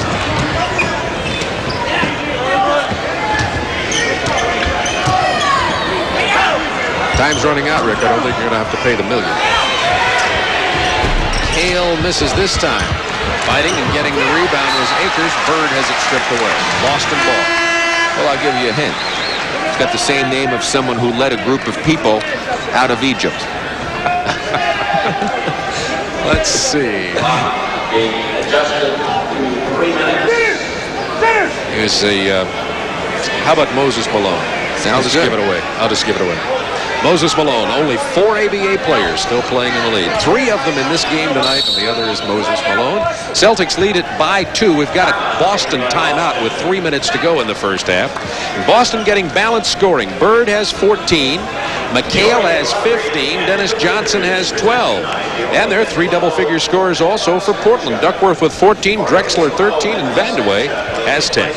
Time's running out, Rick. I don't think you're going to have to pay the $1 million. Hale misses this time. Fighting and getting the rebound was Akers. Bird has it stripped away. Boston ball. Well, I'll give you a hint. It's got the same name of someone who led a group of people out of Egypt. Let's see. Here's a. How about Moses Malone? I'll just give it away. Moses Malone, only 4 ABA players still playing in the league. 3 of them in this game tonight, and the other is Moses Malone. Celtics lead it by 2. We've got a Boston timeout with 3 minutes to go in the first half. And Boston getting balanced scoring. Bird has 14. McHale has 15. Dennis Johnson has 12. And there are 3 double-figure scores also for Portland. Duckworth with 14, Drexler 13, and Vandeweghe has 10.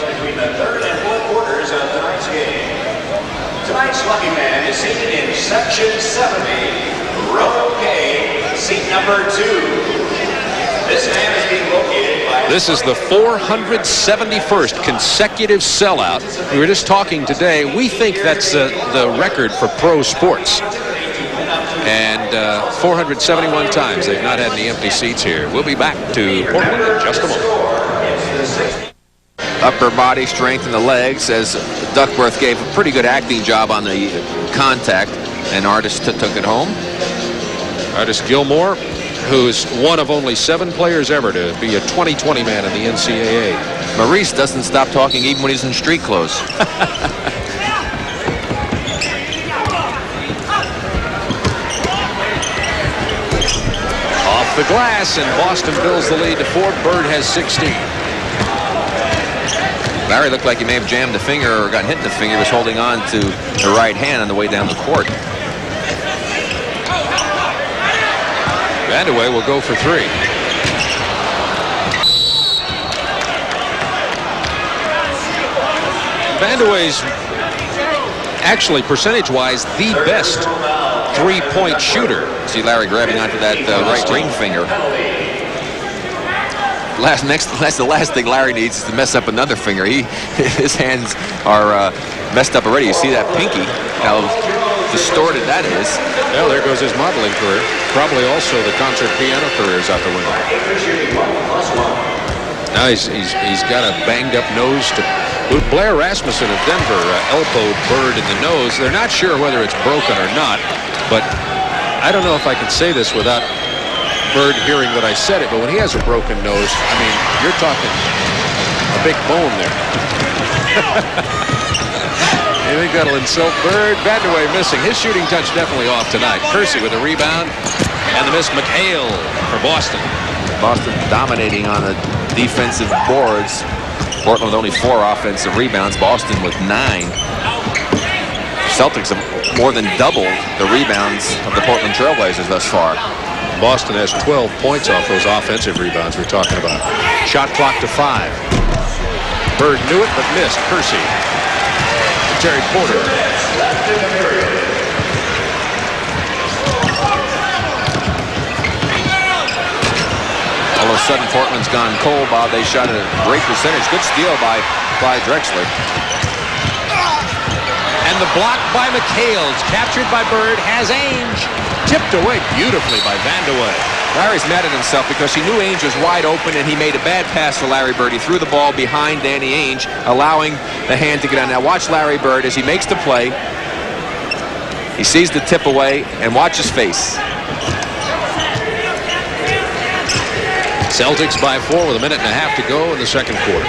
Tonight's lucky man is seated in section 70, row K, seat number 2. This man is being located by... This is the 471st consecutive sellout. We were just talking today. We think that's the record for pro sports. And 471 times they've not had any empty seats here. We'll be back to Portland in just a moment. Upper body strength in the legs, as Duckworth gave a pretty good acting job on the contact, and Artis took it home. Artis Gilmore, who's one of only 7 players ever to be a 20-20 man in the NCAA. Maurice doesn't stop talking even when he's in street clothes. Off the glass, and Boston builds the lead to 4. Bird has 16. Larry looked like he may have jammed a finger or gotten hit in the finger. He was holding on to the right hand on the way down the court. Vandeweghe will go for 3. Vandeweghe's actually percentage-wise the best 3-point shooter. See Larry grabbing onto that right ring finger. The last thing Larry needs is to mess up another finger. His hands are messed up already. You see that pinky, how distorted that is. Well, there goes his modeling career. Probably also the concert piano career is out the window. Now he's got a banged up nose. Blair Rasmussen of Denver elbowed Bird in the nose. They're not sure whether it's broken or not, but I don't know if I can say this without Bird hearing that I said it, but when he has a broken nose, I mean, you're talking a big bone there. You think that'll insult Bird? Vandeweghe missing. His shooting touch definitely off tonight. Kersey with a rebound, and the miss McHale for Boston. Boston dominating on the defensive boards. Portland with only 4 offensive rebounds. Boston with 9. Celtics have more than doubled the rebounds of the Portland Trailblazers thus far. Boston has 12 points off those offensive rebounds we're talking about. Shot clock to 5. Bird knew it but missed. Percy. Terry Porter. All of a sudden, Portland's gone cold, Bob. They shot at a great percentage. Good steal by Drexler. And the block by McHale's. Captured by Bird. Has Ainge. Tipped away beautifully by Vandeweghe. Larry's mad at himself because he knew Ainge was wide open and he made a bad pass to Larry Bird. He threw the ball behind Danny Ainge, allowing the hand to get on. Now watch Larry Bird as he makes the play. He sees the tip away and watch his face. Celtics by 4 with 1.5 minutes to go in the second quarter.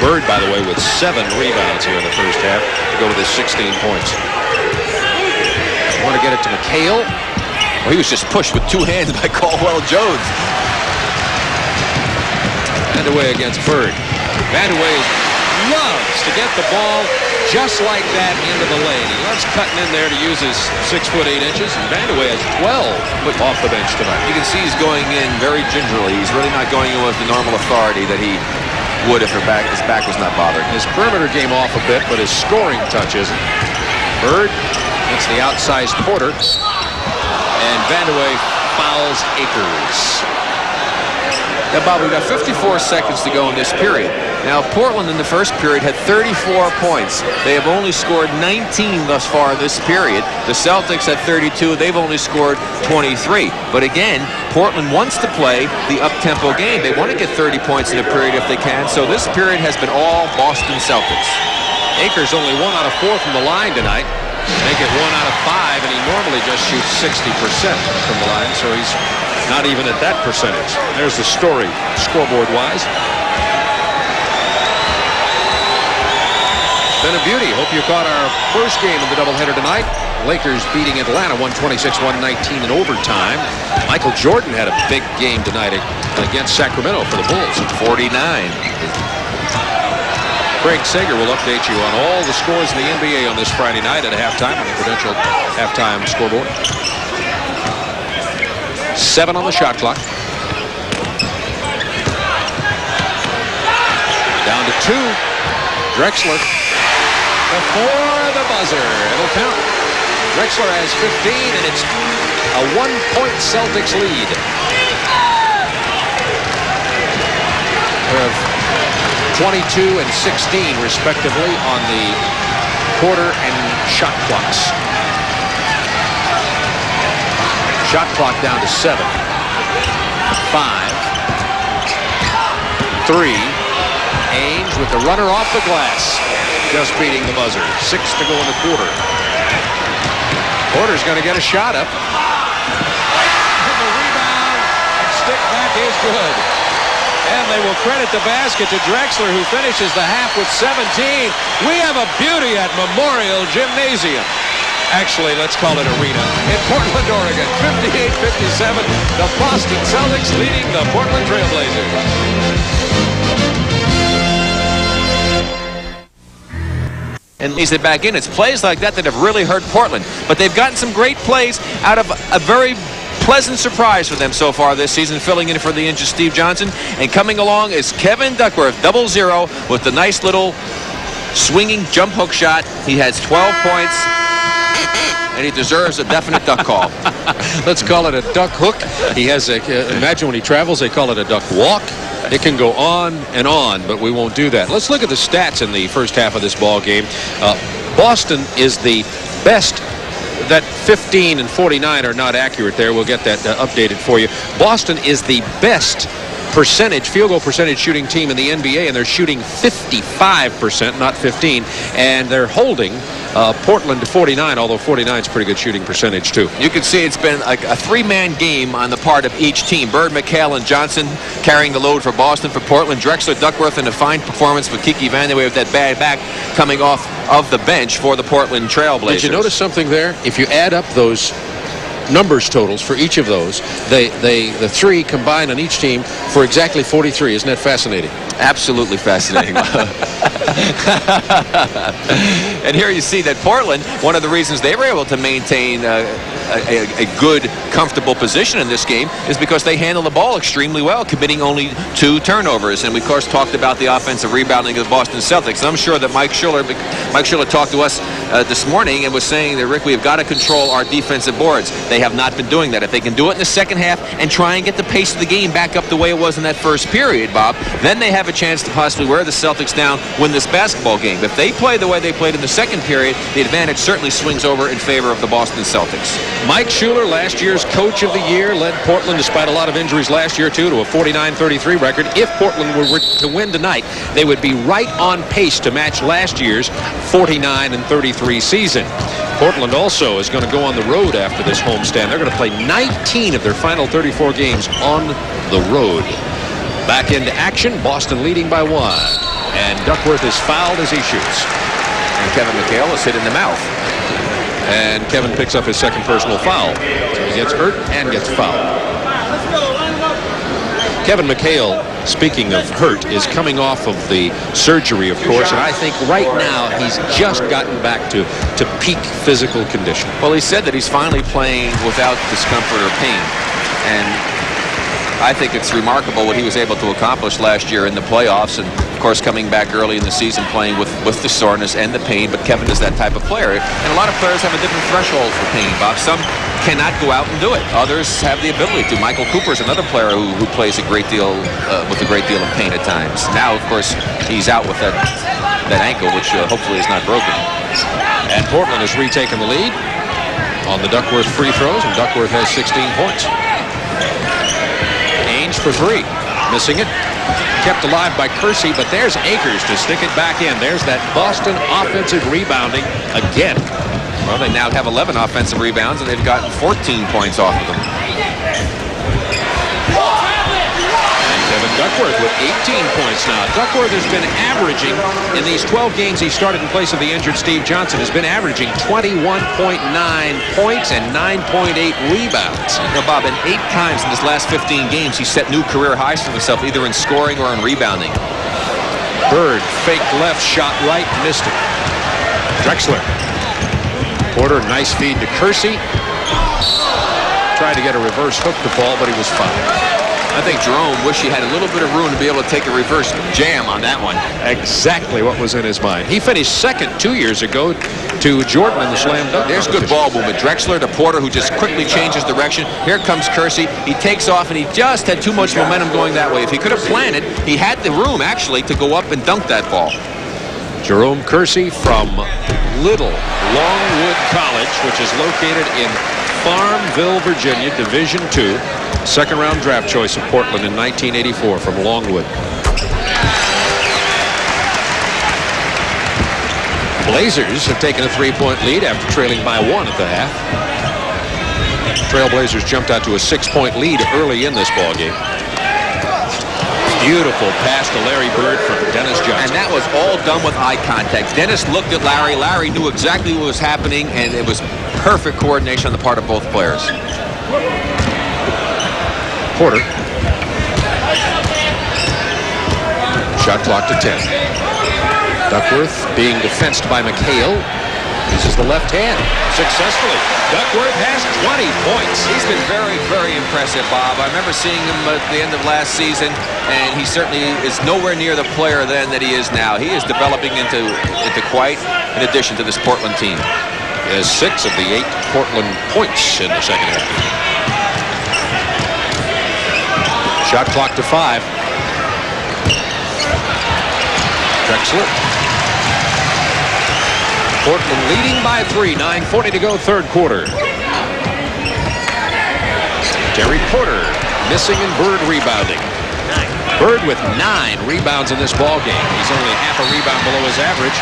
Bird, by the way, with 7 rebounds here in the first half to go with his 16 points. Want to get it to McHale. Well, he was just pushed with 2 hands by Caldwell Jones. Vandeweghe against Bird. Vandeweghe loves to get the ball just like that into the lane. He loves cutting in there to use his 6 foot 8 inches. And Vandeweghe has 12 off the bench tonight. You can see he's going in very gingerly. He's really not going in with the normal authority that he would if his back was not bothered. His perimeter game off a bit, but his scoring touch isn't. Bird gets the outsized Porter. And Vandeweghe fouls Akers. Now, Bob, we've got 54 seconds to go in this period. Now, Portland in the first period had 34 points. They have only scored 19 thus far this period. The Celtics had 32. They've only scored 23. But again, Portland wants to play the up-tempo game. They want to get 30 points in a period if they can. So this period has been all Boston Celtics. Akers only 1 out of 4 from the line tonight. Make it 1 out of 5, and he normally just shoots 60% from the line, so he's not even at that percentage. There's the story, scoreboard-wise. Been a beauty. Hope you caught our first game of the doubleheader tonight. Lakers beating Atlanta 126-119 in overtime. Michael Jordan had a big game tonight against Sacramento for the Bulls. 49. Craig Sager will update you on all the scores in the NBA on this Friday night at halftime on the Prudential halftime scoreboard. 7 on the shot clock. Down to 2. Drexler before the buzzer. It'll count. Drexler has 15, and it's a 1-point Celtics lead. We have 22 and 16, respectively, on the quarter and shot clocks. Shot clock down to 7. 5. 3. Ainge with the runner off the glass. Just beating the buzzer. 6 to go in the quarter. Porter's going to get a shot up. And the rebound and stick back is good. And they will credit the basket to Drexler, who finishes the half with 17. We have a beauty at Memorial Gymnasium. Actually, let's call it arena. In Portland, Oregon, 58-57. The Boston Celtics leading the Portland Trailblazers. And leads it back in. It's plays like that that have really hurt Portland. But they've gotten some great plays out of a very pleasant surprise for them so far this season, filling in for the injured Steve Johnson. And coming along is Kevin Duckworth, 0-0 with the nice little swinging jump hook shot. He has 12 points, and he deserves a definite duck call. Let's call it a duck hook. He has a, imagine when he travels, they call it a duck walk. It can go on and on, but we won't do that. Let's look at the stats in the first half of this ball game. Boston is the best. That 15 and 49 are not accurate there. We'll get that updated for you. Boston is the best field goal percentage shooting team in the NBA, and they're shooting 55%, not 15, and they're holding Portland to 49, although 49 is pretty good shooting percentage too. You can see it's been like a 3-man game on the part of each team. Bird, McHale, and Johnson carrying the load for Boston. For Portland, Drexler, Duckworth, and a fine performance with Kiki Vandeweghe with that bad back coming off of the bench for the Portland Trailblazers. Did you notice something there? If you add up those numbers totals for each of those. The three combined on each team for exactly 43. Isn't that fascinating? Absolutely fascinating. And here you see that Portland, one of the reasons they were able to maintain a good, comfortable position in this game is because they handle the ball extremely well, committing only 2 turnovers. And we, of course, talked about the offensive rebounding of the Boston Celtics. And I'm sure that Mike Schiller talked to us this morning and was saying that, Rick, we have got to control our defensive boards. They have not been doing that. If they can do it in the second half and try and get the pace of the game back up the way it was in that first period, Bob, then they have a chance to possibly wear the Celtics down, win this basketball game. If they play the way they played in the second period, the advantage certainly swings over in favor of the Boston Celtics. Mike Schuler, last year's Coach of the Year, led Portland, despite a lot of injuries last year, too, to a 49-33 record. If Portland were to win tonight, they would be right on pace to match last year's 49-33 season. Portland also is going to go on the road after this homestand. They're going to play 19 of their final 34 games on the road. Back into action, Boston leading by 1. And Duckworth is fouled as he shoots. And Kevin McHale is hit in the mouth. And Kevin picks up his second personal foul. So he gets hurt and gets fouled. Kevin McHale, speaking of hurt, is coming off of the surgery, of course, and I think right now he's just gotten back to peak physical condition. Well, he said that he's finally playing without discomfort or pain. And I think it's remarkable what he was able to accomplish last year in the playoffs, and of course coming back early in the season playing with the soreness and the pain. But Kevin is that type of player, and a lot of players have a different threshold for pain, Bob. Some cannot go out and do it. Others have the ability to. Michael Cooper is another player who plays a great deal with a great deal of pain at times. Now, of course, he's out with that ankle, which hopefully is not broken. And Portland has retaken the lead on the Duckworth free throws, and Duckworth has 16 points. For 3, missing it, kept alive by Kersey, but there's Akers to stick it back in. There's that Boston offensive rebounding again. Well, they now have 11 offensive rebounds, and they've gotten 14 points off of them. Kevin Duckworth with 18 points now. Duckworth has been averaging, in these 12 games he started in place of the injured Steve Johnson, has been averaging 21.9 points and 9.8 rebounds. You know, Bob, and 8 times in his last 15 games he set new career highs for himself, either in scoring or in rebounding. Bird faked left, shot right, missed it. Drexler. Porter, nice feed to Kersey. Tried to get a reverse hook to fall, but he was fouled. I think Jerome wished he had a little bit of room to be able to take a reverse jam on that one. Exactly what was in his mind. He finished second 2 years ago to Jordan in the slam dunk. There's good ball movement. Drexler to Porter, who just quickly changes direction. Here comes Kersey. He takes off, and he just had too much momentum going that way. If he could have planted, he had the room, actually, to go up and dunk that ball. Jerome Kersey from Little Longwood College, which is located in Farmville, Virginia, Division II. Second-round draft choice of Portland in 1984 from Longwood. Blazers have taken a 3-point lead after trailing by 1 at the half. Trailblazers jumped out to a 6-point lead early in this ballgame. Beautiful pass to Larry Bird from Dennis Johnson. And that was all done with eye contact. Dennis looked at Larry. Larry knew exactly what was happening, and it was perfect coordination on the part of both players. Porter. Shot clock to 10. Duckworth being defensed by McHale. Uses the left hand successfully. Duckworth has 20 points. He's been very, very impressive, Bob. I remember seeing him at the end of last season, and he certainly is nowhere near the player then that he is now. He is developing into quite an addition to this Portland team. He has 6 of the 8 Portland points in the second half. Shot clock to 5. Drexler. Portland leading by 3. 9:40 to go, third quarter. Terry Porter missing and Bird rebounding. Bird with 9 rebounds in this ball game. He's only half a rebound below his average.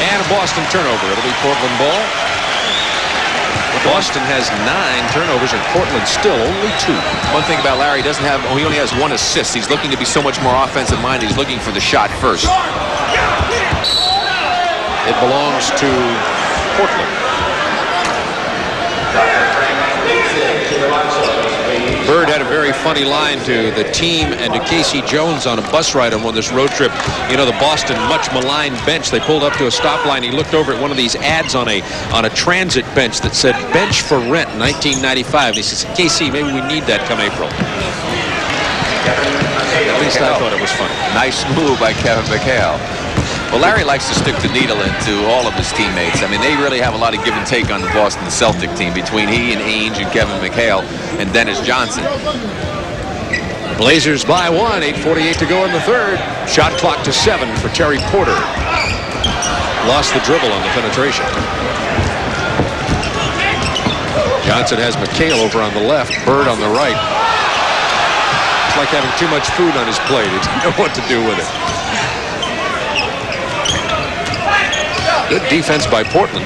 And a Boston turnover. It'll be Portland ball. Boston has 9 turnovers and Portland still only 2. One thing about Larry, he only has 1 assist. He's looking to be so much more offensive minded. He's looking for the shot first. It belongs to Portland. Bird had a very funny line to the team and to Casey Jones on a bus ride on this road trip. You know, the Boston much maligned bench. They pulled up to a stop line. He looked over at one of these ads on a transit bench that said bench for rent 1995. And he says, Casey, maybe we need that come April. At least I thought it was funny. Nice move by Kevin McHale. Well, Larry likes to stick the needle into all of his teammates. I mean, they really have a lot of give and take on the Boston Celtic team between he and Ainge and Kevin McHale and Dennis Johnson. Blazers by 1, 8:48 to go in the third. Shot clock to 7 for Terry Porter. Lost the dribble on the penetration. Johnson has McHale over on the left, Bird on the right. It's like having too much food on his plate. He doesn't know what to do with it. Good defense by Portland.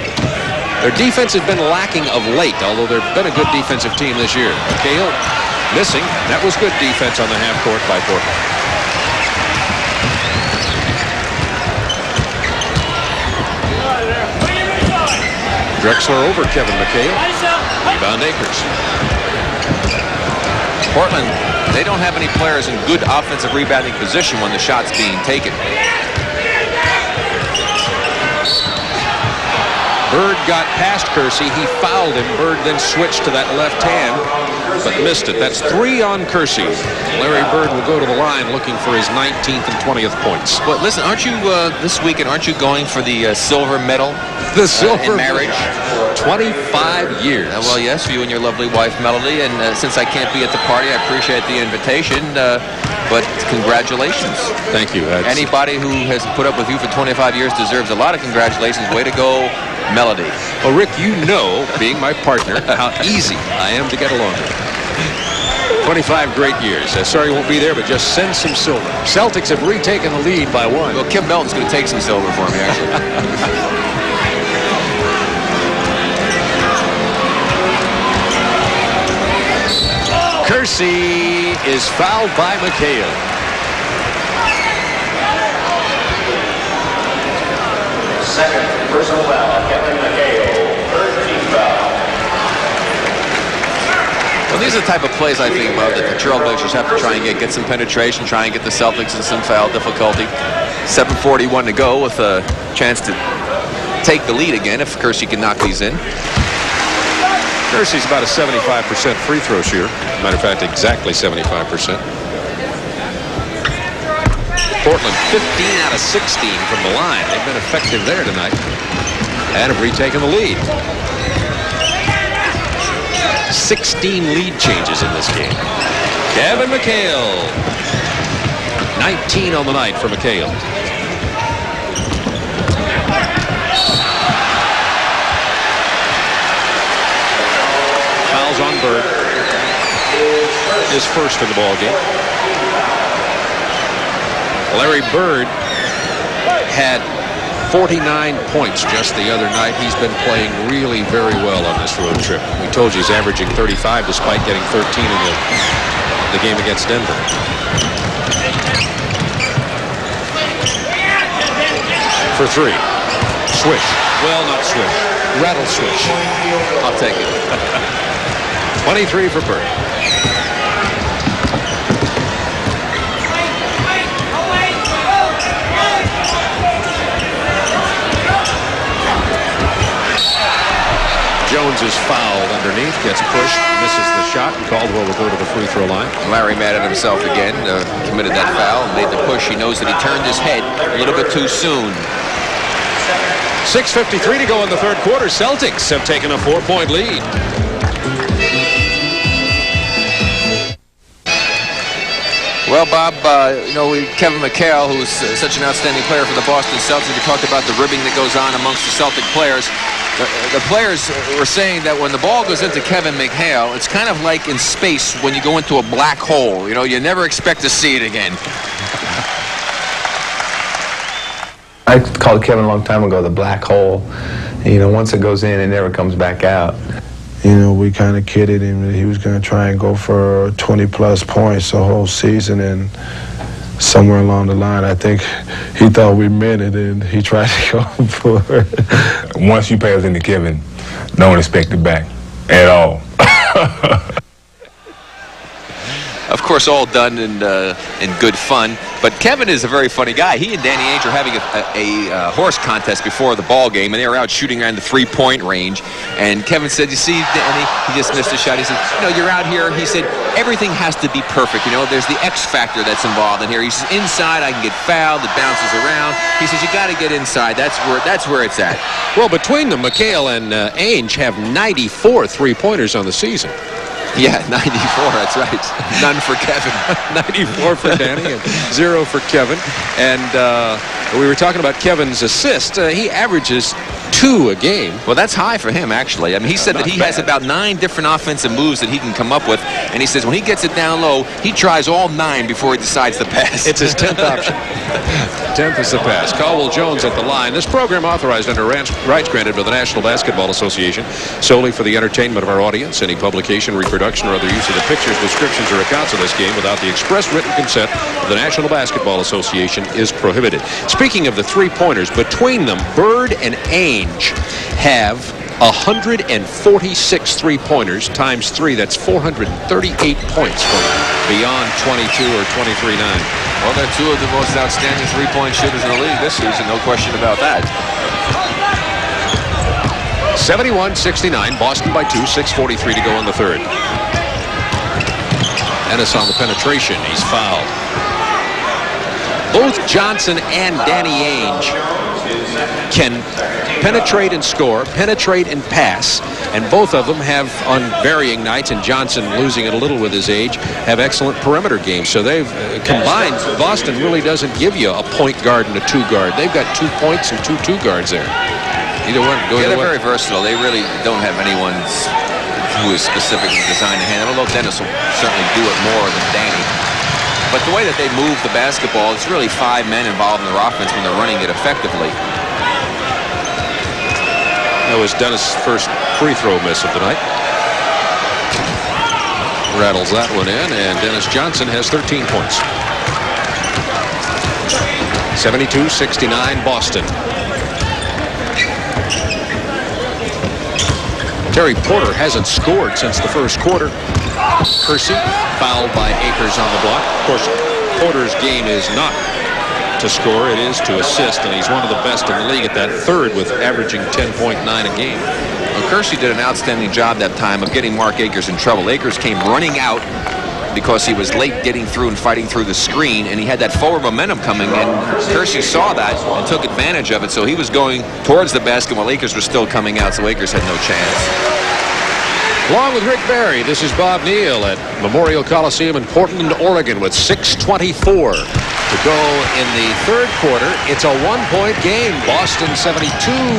Their defense has been lacking of late, although they've been a good defensive team this year. McHale missing. That was good defense on the half court by Portland. Drexler over Kevin McHale. Rebound Akers. Portland, they don't have any players in good offensive rebounding position when the shot's being taken. Bird got past Kersey. He fouled him. Bird then switched to that left hand, but missed it. That's 3 on Kersey. Larry Bird will go to the line looking for his 19th and 20th points. But listen, aren't you this weekend? Aren't you going for the silver medal? The silver in marriage. 25 years. Well, yes, you and your lovely wife Melody. And since I can't be at the party, I appreciate the invitation. But congratulations. Thank you. Anybody who has put up with you for 25 years deserves a lot of congratulations. Way to go, Melody. Well, Rick, you know, being my partner, how easy I am to get along with. 25 great years. Sorry you won't be there, but just send some silver. Celtics have retaken the lead by 1. Well, Kim Melton's going to take some silver for me, actually. Kersey is fouled by McHale. Second personal foul, Kevin McHale, third team foul. Well, these are the type of plays I think about that the Trailblazers have to try and get some penetration, try and get the Celtics in some foul difficulty. 7:41 to go with a chance to take the lead again if Kersey can knock these in. Kersey's about a 75% free throw shooter. Matter of fact, exactly 75%. Portland 15 out of 16 from the line. They've been effective there tonight and have retaken the lead. 16 lead changes in this game. Kevin McHale. 19 on the night for McHale. Fouls on Bird. His first in the ball game. Larry Bird had 49 points just the other night. He's been playing really very well on this road trip. We told you he's averaging 35 despite getting 13 in the game against Denver. For 3. Swish. Well, not swish. Rattle swish. I'll take it. 23 for Bird. Jones is fouled underneath, gets pushed, misses the shot, and Caldwell will go to the free throw line. Larry mad at himself again, committed that foul, made the push. He knows that he turned his head a little bit too soon. 6:53 to go in the third quarter. Celtics have taken a 4-point lead. Well, Bob, you know, Kevin McHale, who's such an outstanding player for the Boston Celtics, we talked about the ribbing that goes on amongst the Celtic players. The players were saying that when the ball goes into Kevin McHale, it's kind of like in space when you go into a black hole. You know, you never expect to see it again. I called Kevin a long time ago the black hole. You know, once it goes in, it never comes back out. You know, we kind of kidded him that he was going to try and go for 20-plus points the whole season, and somewhere along the line, I think he thought we meant it, and he tried to go for it. Once you pass into Kevin, don't expect it back at all. Of course, all done in good fun. But Kevin is a very funny guy. He and Danny Ainge are having a horse contest before the ball game, and they were out shooting around the 3-point range. And Kevin said, "You see, Danny," he just missed a shot. He said, "You know, you're out here." He said, "Everything has to be perfect. You know, there's the X factor that's involved in here." He says, "Inside, I can get fouled. It bounces around." He says, "You got to get inside. That's where it's at." Well, between them, McHale and Ainge have 94 three-pointers on the season. Yeah, 94, that's right. None for Kevin. 94 for Danny and 0 for Kevin. And we were talking about Kevin's assist. He averages 2 a game. Well, that's high for him, actually. I mean, he said that he has about 9 different offensive moves that he can come up with. And he says when he gets it down low, he tries all 9 before he decides to pass. It's his 10th option. 10th is the pass. Caldwell Jones at the line. This program authorized under rights granted by the National Basketball Association solely for the entertainment of our audience. Any publication, reproduction, or other use of the pictures, descriptions, or accounts of this game without the express written consent of the National Basketball Association is prohibited. Speaking of the three-pointers, between them, Bird and Ainge have 146 three-pointers times 3. That's 438 points from beyond 22 or 23-9. Well, they're 2 of the most outstanding three-point shooters in the league this season. No question about that. 71-69. Boston by 2. 6:43 to go in the third. Ennis on the penetration. He's fouled. Both Johnson and Danny Ainge can penetrate and score, penetrate and pass, and both of them have, on varying nights, and Johnson losing it a little with his age, have excellent perimeter games. So they've combined. Boston really doesn't give you a point guard and a 2 guard. They've got 2 points and 2 guards there. Either one. Yeah, they're very versatile. They really don't have anyone who is specifically designed to handle. Although Dennis will certainly do it more than Danny. But the way that they move the basketball, it's really 5 men involved in their offense when they're running it effectively. That was Dennis' first free throw miss of the night. Rattles that one in, and Dennis Johnson has 13 points. 72-69 Boston. Terry Porter hasn't scored since the first quarter. Kersey fouled by Akers on the block. Of course, Porter's game is not to score, it is to assist, and he's one of the best in the league at that third with averaging 10.9 a game. Well, Kersey did an outstanding job that time of getting Mark Akers in trouble. Akers came running out because he was late getting through and fighting through the screen, and he had that forward momentum coming, and Kersey saw that and took advantage of it, so he was going towards the basket while Akers was still coming out, so Akers had no chance. Along with Rick Barry, this is Bob Neal at Memorial Coliseum in Portland, Oregon, with 6:24 to go in the third quarter. It's a 1-point game. Boston 72,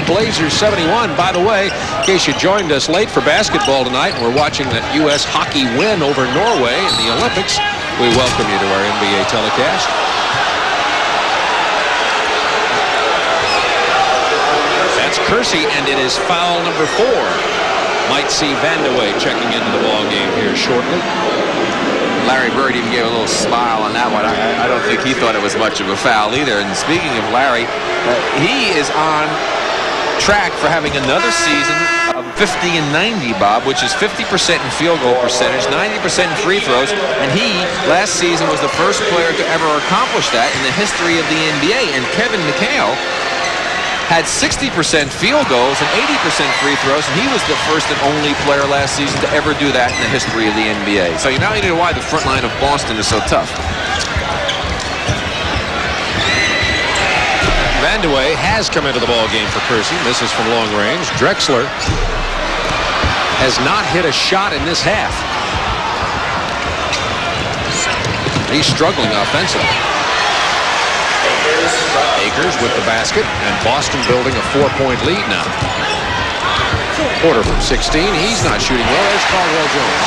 Blazers 71. By the way, in case you joined us late for basketball tonight and we're watching that U.S. hockey win over Norway in the Olympics, we welcome you to our NBA telecast. That's Kersey, and it is foul number 4. Might see Vandeweghe checking into the ball game here shortly. Larry Bird even gave a little smile on that one. I don't think he thought it was much of a foul either. And speaking of Larry, he is on track for having another season of 50 and 90, Bob, which is 50% in field goal percentage, 90% in free throws. And he, last season, was the first player to ever accomplish that in the history of the NBA. And Kevin McHale had 60% field goals and 80% free throws, and he was the first and only player last season to ever do that in the history of the NBA. So you now know why the front line of Boston is so tough. Vandeweghe has come into the ball game for Kersey. Misses from long range. Drexler has not hit a shot in this half. He's struggling offensively. Akers with the basket, and Boston building a 4-point lead now. Porter from 16. He's not shooting well. There's Caldwell Jones.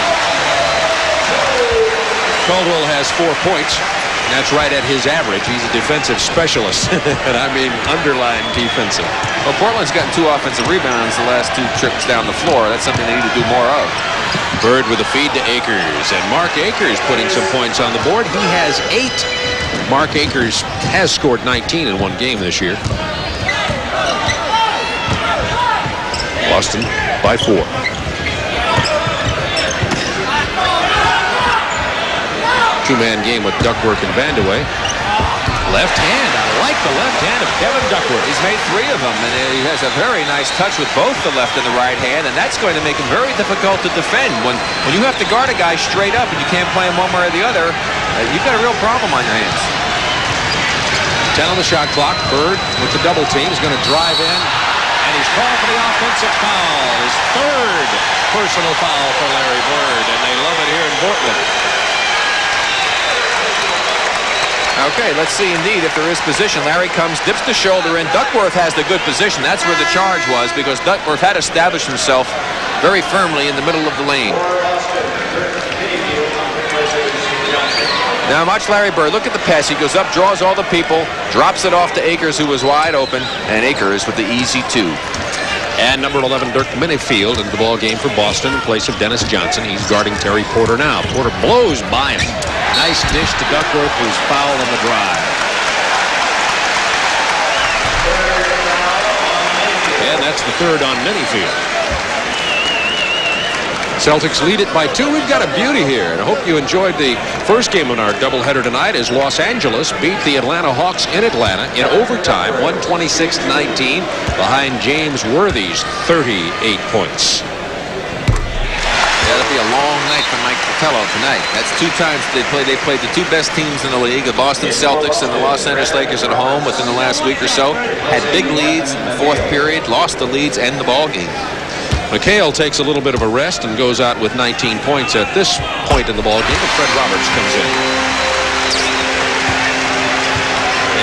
Caldwell has 4 points. And that's right at his average. He's a defensive specialist. And I mean underlined defensive. Well, Portland's gotten 2 offensive rebounds the last 2 trips down the floor. That's something they need to do more of. Bird with a feed to Akers. And Mark Akers putting some points on the board. He has 8. Mark Akers has scored 19 in 1 game this year. Boston by 4. two-man game with Duckworth and Vandeweghe. Left hand. I like the left hand of Kevin Duckworth. He's made 3 of them, and he has a very nice touch with both the left and the right hand, and that's going to make him very difficult to defend. When you have to guard a guy straight up and you can't play him one way or the other, you've got a real problem on your hands. 10 on the shot clock. Bird with the double team is going to drive in, and he's called for the offensive foul. His 3rd personal foul for Larry Bird, and they love it here in Portland. Okay, let's see indeed if there is position. Larry comes, dips the shoulder in. Duckworth has the good position. That's where the charge was, because Duckworth had established himself very firmly in the middle of the lane. Now watch Larry Bird. Look at the pass. He goes up, draws all the people, drops it off to Akers, who was wide open, and Akers with the easy 2. And number 11, Dirk Minifield, into the ball game for Boston in place of Dennis Johnson. He's guarding Terry Porter now. Porter blows by him. Nice dish to Duckworth, who's fouled on the drive. And that's the 3rd on Minifield. Celtics lead it by 2. We've got a beauty here, and I hope you enjoyed the first game on our doubleheader tonight as Los Angeles beat the Atlanta Hawks in Atlanta in overtime, 126-19, behind James Worthy's 38 points. That'll be a long night for Mike Fratello tonight. That's 2 times they played the 2 best teams in the league, the Boston Celtics and the Los Angeles Lakers at home within the last week or so. Had big leads in the 4th period, lost the leads and the ball game. McHale takes a little bit of a rest and goes out with 19 points at this point in the ball game, and Fred Roberts comes in.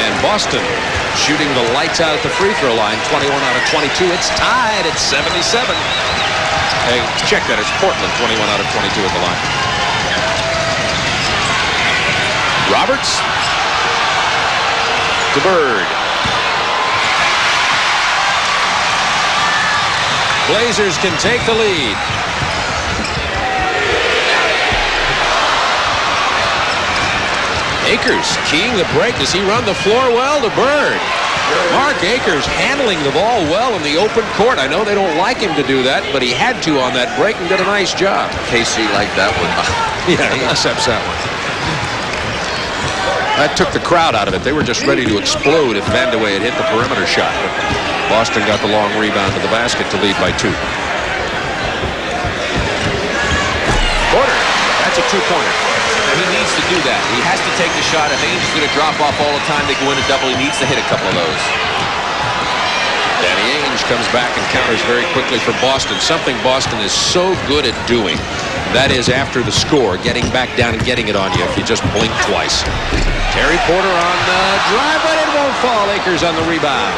And Boston shooting the lights out at the free throw line, 21 out of 22. It's tied at 77. Hey, check that. It's Portland, 21 out of 22 at the line. Roberts to Bird. Blazers can take the lead. Akers keying the break. Does he run the floor well to Bird? Mark Akers handling the ball well in the open court. I know they don't like him to do that, but he had to on that break and did a nice job. Casey liked that one. Yeah, he accepts that one. That took the crowd out of it. They were just ready to explode if Vandeweghe had hit the perimeter shot. Boston got the long rebound to the basket to lead by 2. Porter, that's a 2-pointer. He needs to do that. He has to take the shot. If Ainge is going to drop off all the time, they go in a double. He needs to hit a couple of those. Danny Ainge comes back and counters very quickly for Boston. Something Boston is so good at doing. That is, after the score, getting back down and getting it on you if you just blink twice. Terry Porter on the drive, but it won't fall. Akers on the rebound.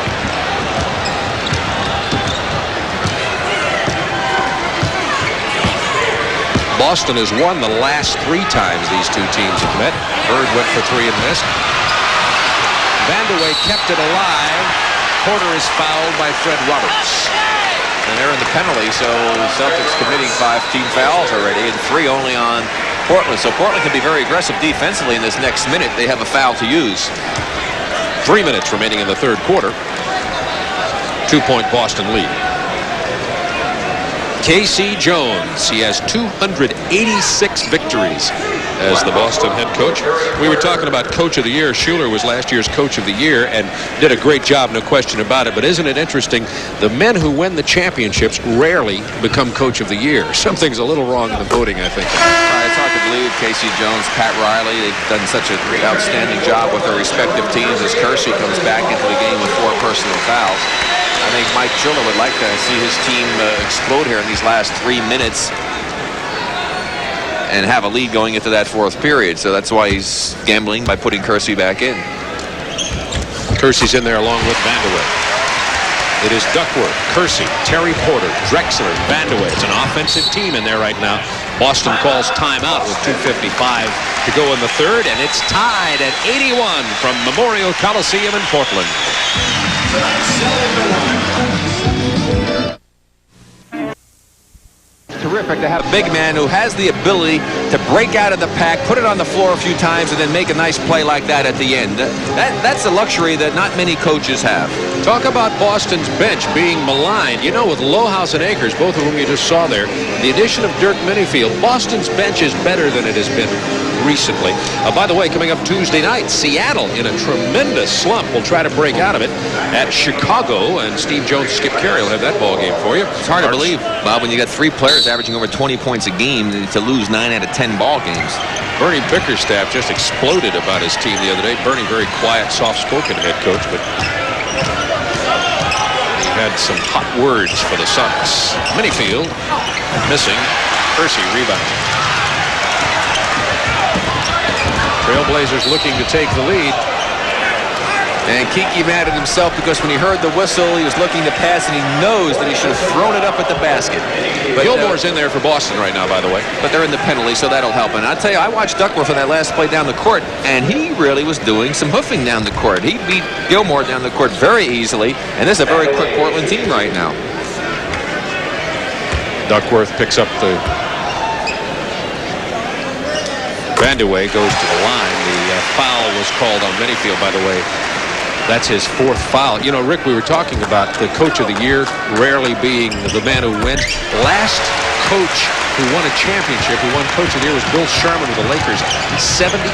Boston has won the last 3 times these 2 teams have met. Bird went for 3 and missed. Vandeweghe kept it alive. Porter is fouled by Fred Roberts. And they're in the penalty, so the Celtics committing 5 team fouls already, and 3 only on Portland. So Portland can be very aggressive defensively in this next minute. They have a foul to use. 3 minutes remaining in the 3rd quarter. 2-point Boston lead. K.C. Jones, he has 286 victories as the Boston head coach. We were talking about Coach of the Year. Schuler was last year's Coach of the Year and did a great job, no question about it. But isn't it interesting, the men who win the championships rarely become Coach of the Year. Something's a little wrong in the voting, I think. It's hard to believe K.C. Jones, Pat Riley, they've done such an outstanding job with their respective teams as Kersey comes back into the game with 4 personal fouls. I think Mike Schuler would like to see his team explode here in these last 3 minutes and have a lead going into that 4th period. So that's why he's gambling by putting Kersey back in. Kersey's in there along with Vandeweghe. It is Duckworth, Kersey, Terry Porter, Drexler, Vandeweghe. It's an offensive team in there right now. Boston calls timeout with 2:55 to go in the 3rd, and it's tied at 81 from Memorial Coliseum in Portland. Terrific to have a big man who has the ability to break out of the pack, put it on the floor a few times, and then make a nice play like that at the end. That's a luxury that not many coaches have. Talk about Boston's bench being maligned. You know, with Lohaus and Akers, both of whom you just saw there, the addition of Dirk Minifield, Boston's bench is better than it has been recently. By the way, coming up Tuesday night, Seattle in a tremendous slump will try to break out of it at Chicago, and Steve Jones, Skip Carey will have that ball game for you. It's hard to believe, Bob, when you got 3 players averaging over 20 points a game to lose 9 out of 10 ball games. Bernie Bickerstaff just exploded about his team the other day. Bernie, very quiet, soft-spoken head coach, but he had some hot words for the Sonics. Minifield missing. Percy rebound. Trailblazers looking to take the lead. And Kiki mad at himself because when he heard the whistle, he was looking to pass, and he knows that he should have thrown it up at the basket. But Gilmore's in there for Boston right now, by the way. But they're in the penalty, so that'll help. And I'll tell you, I watched Duckworth on that last play down the court, and he really was doing some hoofing down the court. He beat Gilmore down the court very easily, and this is a very quick Portland team right now. Duckworth picks up the... Vandeweghe goes to the line. The foul was called on Minifield, by the way. That's his 4th foul. You know, Rick, we were talking about the coach of the year rarely being the man who wins. Last coach who won a championship, who won coach of the year, was Bill Sherman with the Lakers in 72.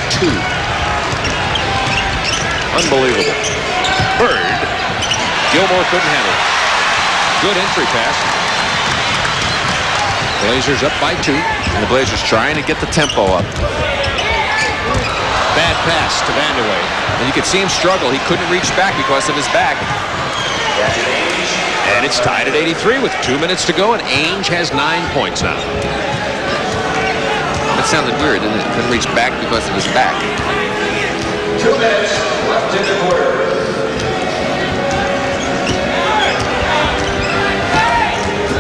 Unbelievable. Bird. Gilmore couldn't handle it. Good entry pass. Blazers up by 2. And the Blazers trying to get the tempo up. Bad pass to Vandeweghe. And you could see him struggle. He couldn't reach back because of his back. And it's tied at 83 with 2 minutes to go, and Ainge has 9 points now. That sounded weird, didn't it? Couldn't reach back because of his back. 2 minutes left in the quarter.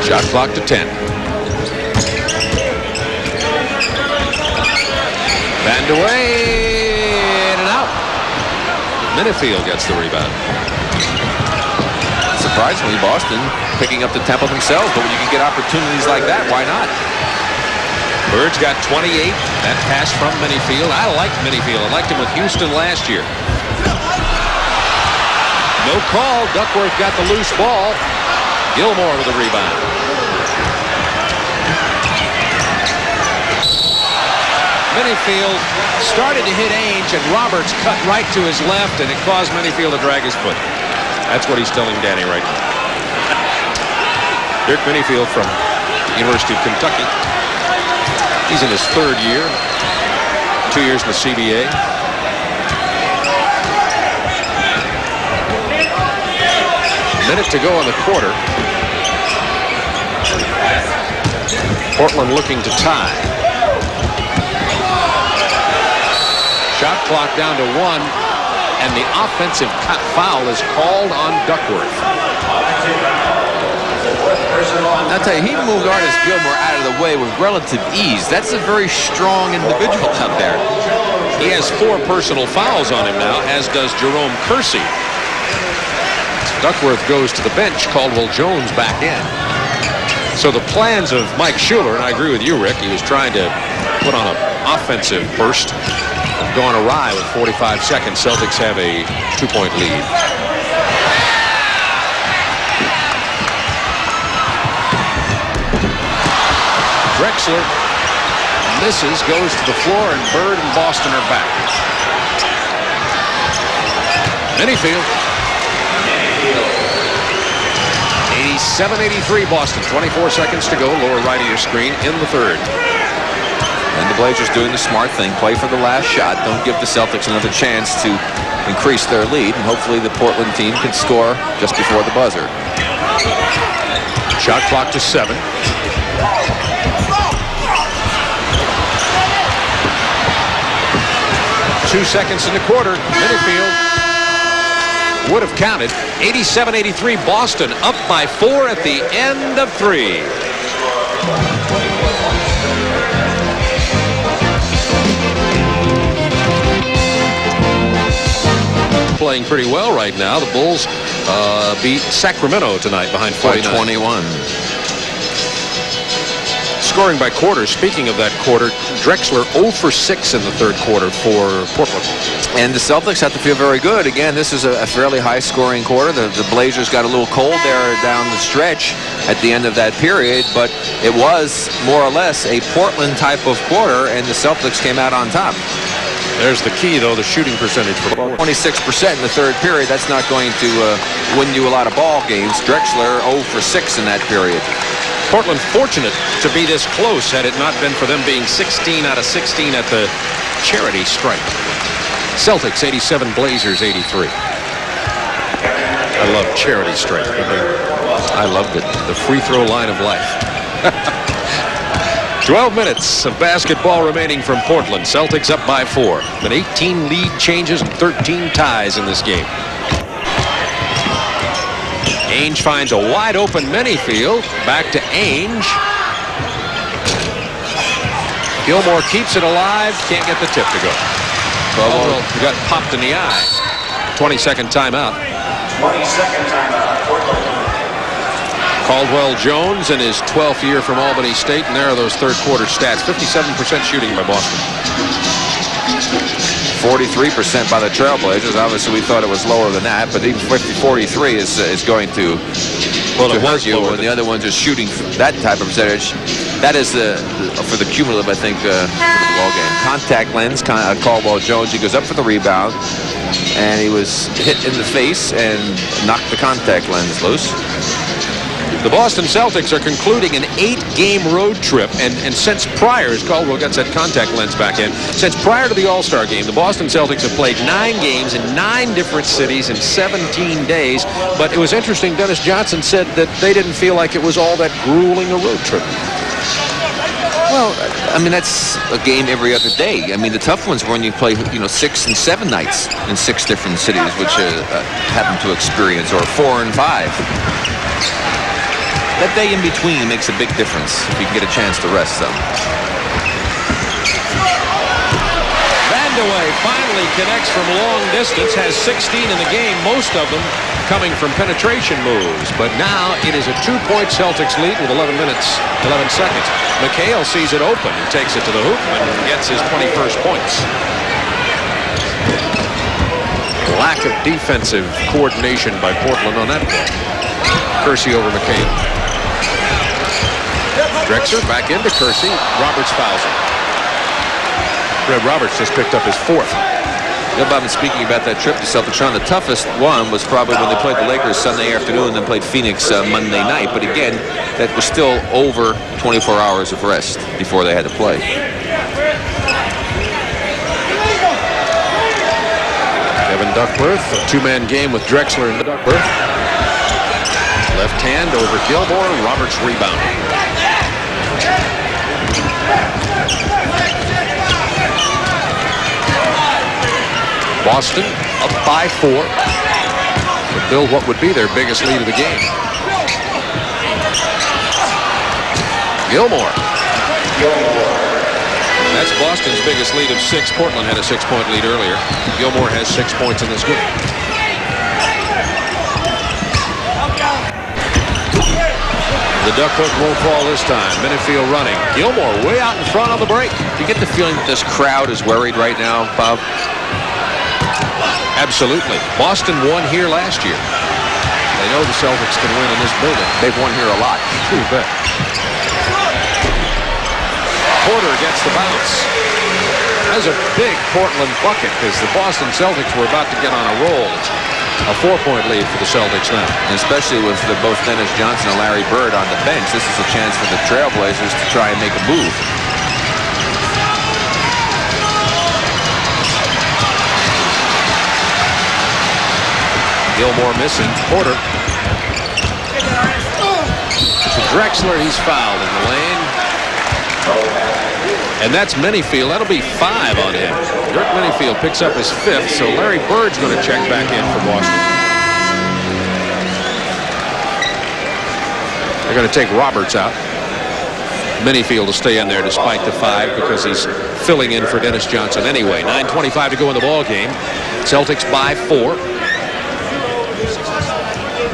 Shot clock to 10. Vandeweghe in and out. Minifield gets the rebound. Surprisingly, Boston picking up the tempo themselves, but when you can get opportunities like that, why not? Bird's got 28. That pass from Minifield. I liked Minifield. I liked him with Houston last year. No call. Duckworth got the loose ball. Gilmore with the rebound. Minifield started to hit Ainge, and Roberts cut right to his left, and it caused Minifield to drag his foot. That's what he's telling Danny right now. Dirk Minifield from University of Kentucky. He's in his 3rd year. 2 years in the CBA. Minute to go in the quarter. Portland looking to tie. Shot clock down to 1, and the offensive foul is called on Duckworth. I'll tell you, he moved Artis Gilmore out of the way with relative ease. That's a very strong individual out there. He has 4 personal fouls on him now, as does Jerome Kersey. Duckworth goes to the bench. Caldwell Jones back in. So the plans of Mike Schuler, and I agree with you, Rick, he was trying to put on an offensive burst, have gone awry with 45 seconds. Celtics have a 2-point lead. Drexler misses, goes to the floor, and Bird and Boston are back. Minifield. 87-83 Boston. 24 seconds to go. Lower right of your screen in the 3rd. And the Blazers doing the smart thing. Play for the last shot. Don't give the Celtics another chance to increase their lead. And hopefully the Portland team can score just before the buzzer. Shot clock to 7. Two seconds in the quarter. Minifield would have counted. 87-83 Boston, up by 4 at the end of 3. Playing pretty well right now. The Bulls beat Sacramento tonight behind 49. 21. scoring by quarter. Speaking of that quarter, Drexler 0 for 6 in the third quarter for Portland. And the Celtics have to feel very good. Again, this is a fairly high-scoring quarter. The Blazers got a little cold there down the stretch at the end of that period, but it was more or less a Portland type of quarter, and the Celtics came out on top. There's the key, though, the shooting percentage for Portland. 26% in the third period. That's not going to win you a lot of ball games. Drexler 0 for 6 in that period. Portland fortunate to be this close had it not been for them being 16 out of 16 at the charity stripe. Celtics 87, Blazers 83. I love charity stripe. I loved it. The free throw line of life. 12 minutes of basketball remaining from Portland. Celtics up by 4. But 18 lead changes and 13 ties in this game. Ainge finds a wide open Manyfield. Back to Ainge. Gilmore keeps it alive. Can't get the tip to go. Caldwell got popped in the eye. 20-second timeout. 20-second timeout. Caldwell Jones in his 12th year from Albany State, and there are those third quarter stats. 57% shooting by Boston. 43% by the Trailblazers. Obviously, we thought it was lower than that, but even 43 is going to hurt you when the other ones are shooting that type of percentage. That is for the cumulative, I think, ball game. Contact lens, Caldwell Jones. He goes up for the rebound, and he was hit in the face and knocked the contact lens loose. The Boston Celtics are concluding an 8-game road trip, and since prior, as Caldwell gets that contact lens back in, since prior to the All-Star game, the Boston Celtics have played 9 games in 9 different cities in 17 days. But it was interesting, Dennis Johnson said that they didn't feel like it was all that grueling a road trip. Well, I mean, that's a game every other day. I mean, the tough ones were when you play, 6 and 7 nights in 6 different cities, which happen to experience, or 4 and 5. That day in between makes a big difference if you can get a chance to rest some. Vandeweghe finally connects from long distance, has 16 in the game, most of them coming from penetration moves. But now it is a 2-point Celtics lead with 11 minutes, 11 seconds. McHale sees it open and takes it to the hoop and gets his 21st points. Lack of defensive coordination by Portland on that ball. Kersey over McHale. Drexler back into Kersey. Roberts fouls him. Fred Roberts just picked up his 4th. Bob, speaking about that trip to Celtics, the toughest one was probably when they played the Lakers Sunday afternoon and then played Phoenix Monday night. But again, that was still over 24 hours of rest before they had to play. Kevin Duckworth, a 2-man game with Drexler and Duckworth. Left hand over Gilmore. Roberts rebounding. Boston up by 4 to build what would be their biggest lead of the game. Gilmore. That's Boston's biggest lead of 6. Portland had a 6-point lead earlier. Gilmore has 6 points in this game. The duck hook won't fall this time. Manyfield running. Gilmore way out in front on the break. Do you get the feeling that this crowd is worried right now, Bob? Absolutely. Boston won here last year. They know the Celtics can win in this building. They've won here a lot. You bet. Porter gets the bounce. That's a big Portland bucket because the Boston Celtics were about to get on a roll. A 4-point lead for the Celtics now. And especially with both Dennis Johnson and Larry Bird on the bench, this is a chance for the Trailblazers to try and make a move. Gilmore missing. Porter. To Drexler, he's fouled in the lane. And that's Manyfield. That'll be 5 on him. Dirk Manyfield picks up his 5th, so Larry Bird's going to check back in for Boston. They're going to take Roberts out. Manyfield will stay in there despite the 5 because he's filling in for Dennis Johnson anyway. 9:25 to go in the ball game. Celtics by 4.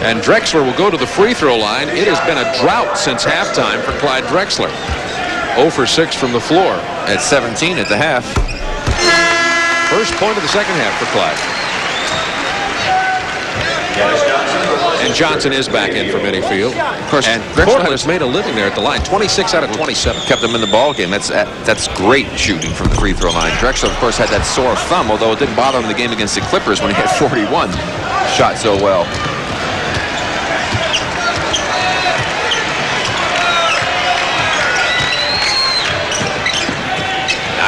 And Drexler will go to the free throw line. It has been a drought since halftime for Clyde Drexler. 0 for 6 from the floor. At 17 at the half. First point of the second half for Clyde. And Johnson is back in for Minnie Field. Of course, and Portland has made a living there at the line. 26 out of 27. Kept them in the ball game. That's great shooting from the free throw line. Drexler, of course, had that sore thumb, although it didn't bother him in the game against the Clippers when he had 41. Shot so well.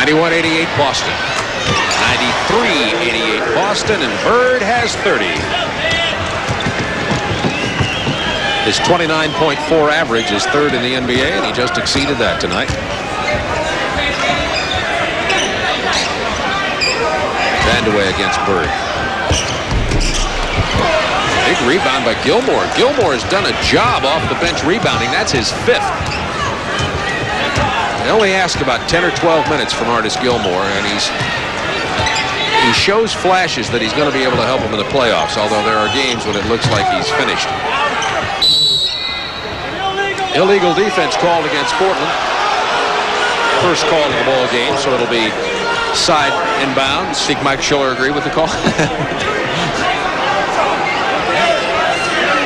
.91-88 Boston. 93-88 Boston, and Bird has 30. His 29.4 average is third in the NBA, and he just exceeded that tonight. Vandeweghe against Bird. Big rebound by Gilmore. Gilmore has done a job off the bench rebounding. That's his 5th. They only asked about 10 or 12 minutes from Artis Gilmore, and he shows flashes that he's going to be able to help him in the playoffs, although there are games when it looks like he's finished. Illegal defense called against Portland. First call of the ball game, so it'll be side inbounds. Think Mike Schuller agree with the call?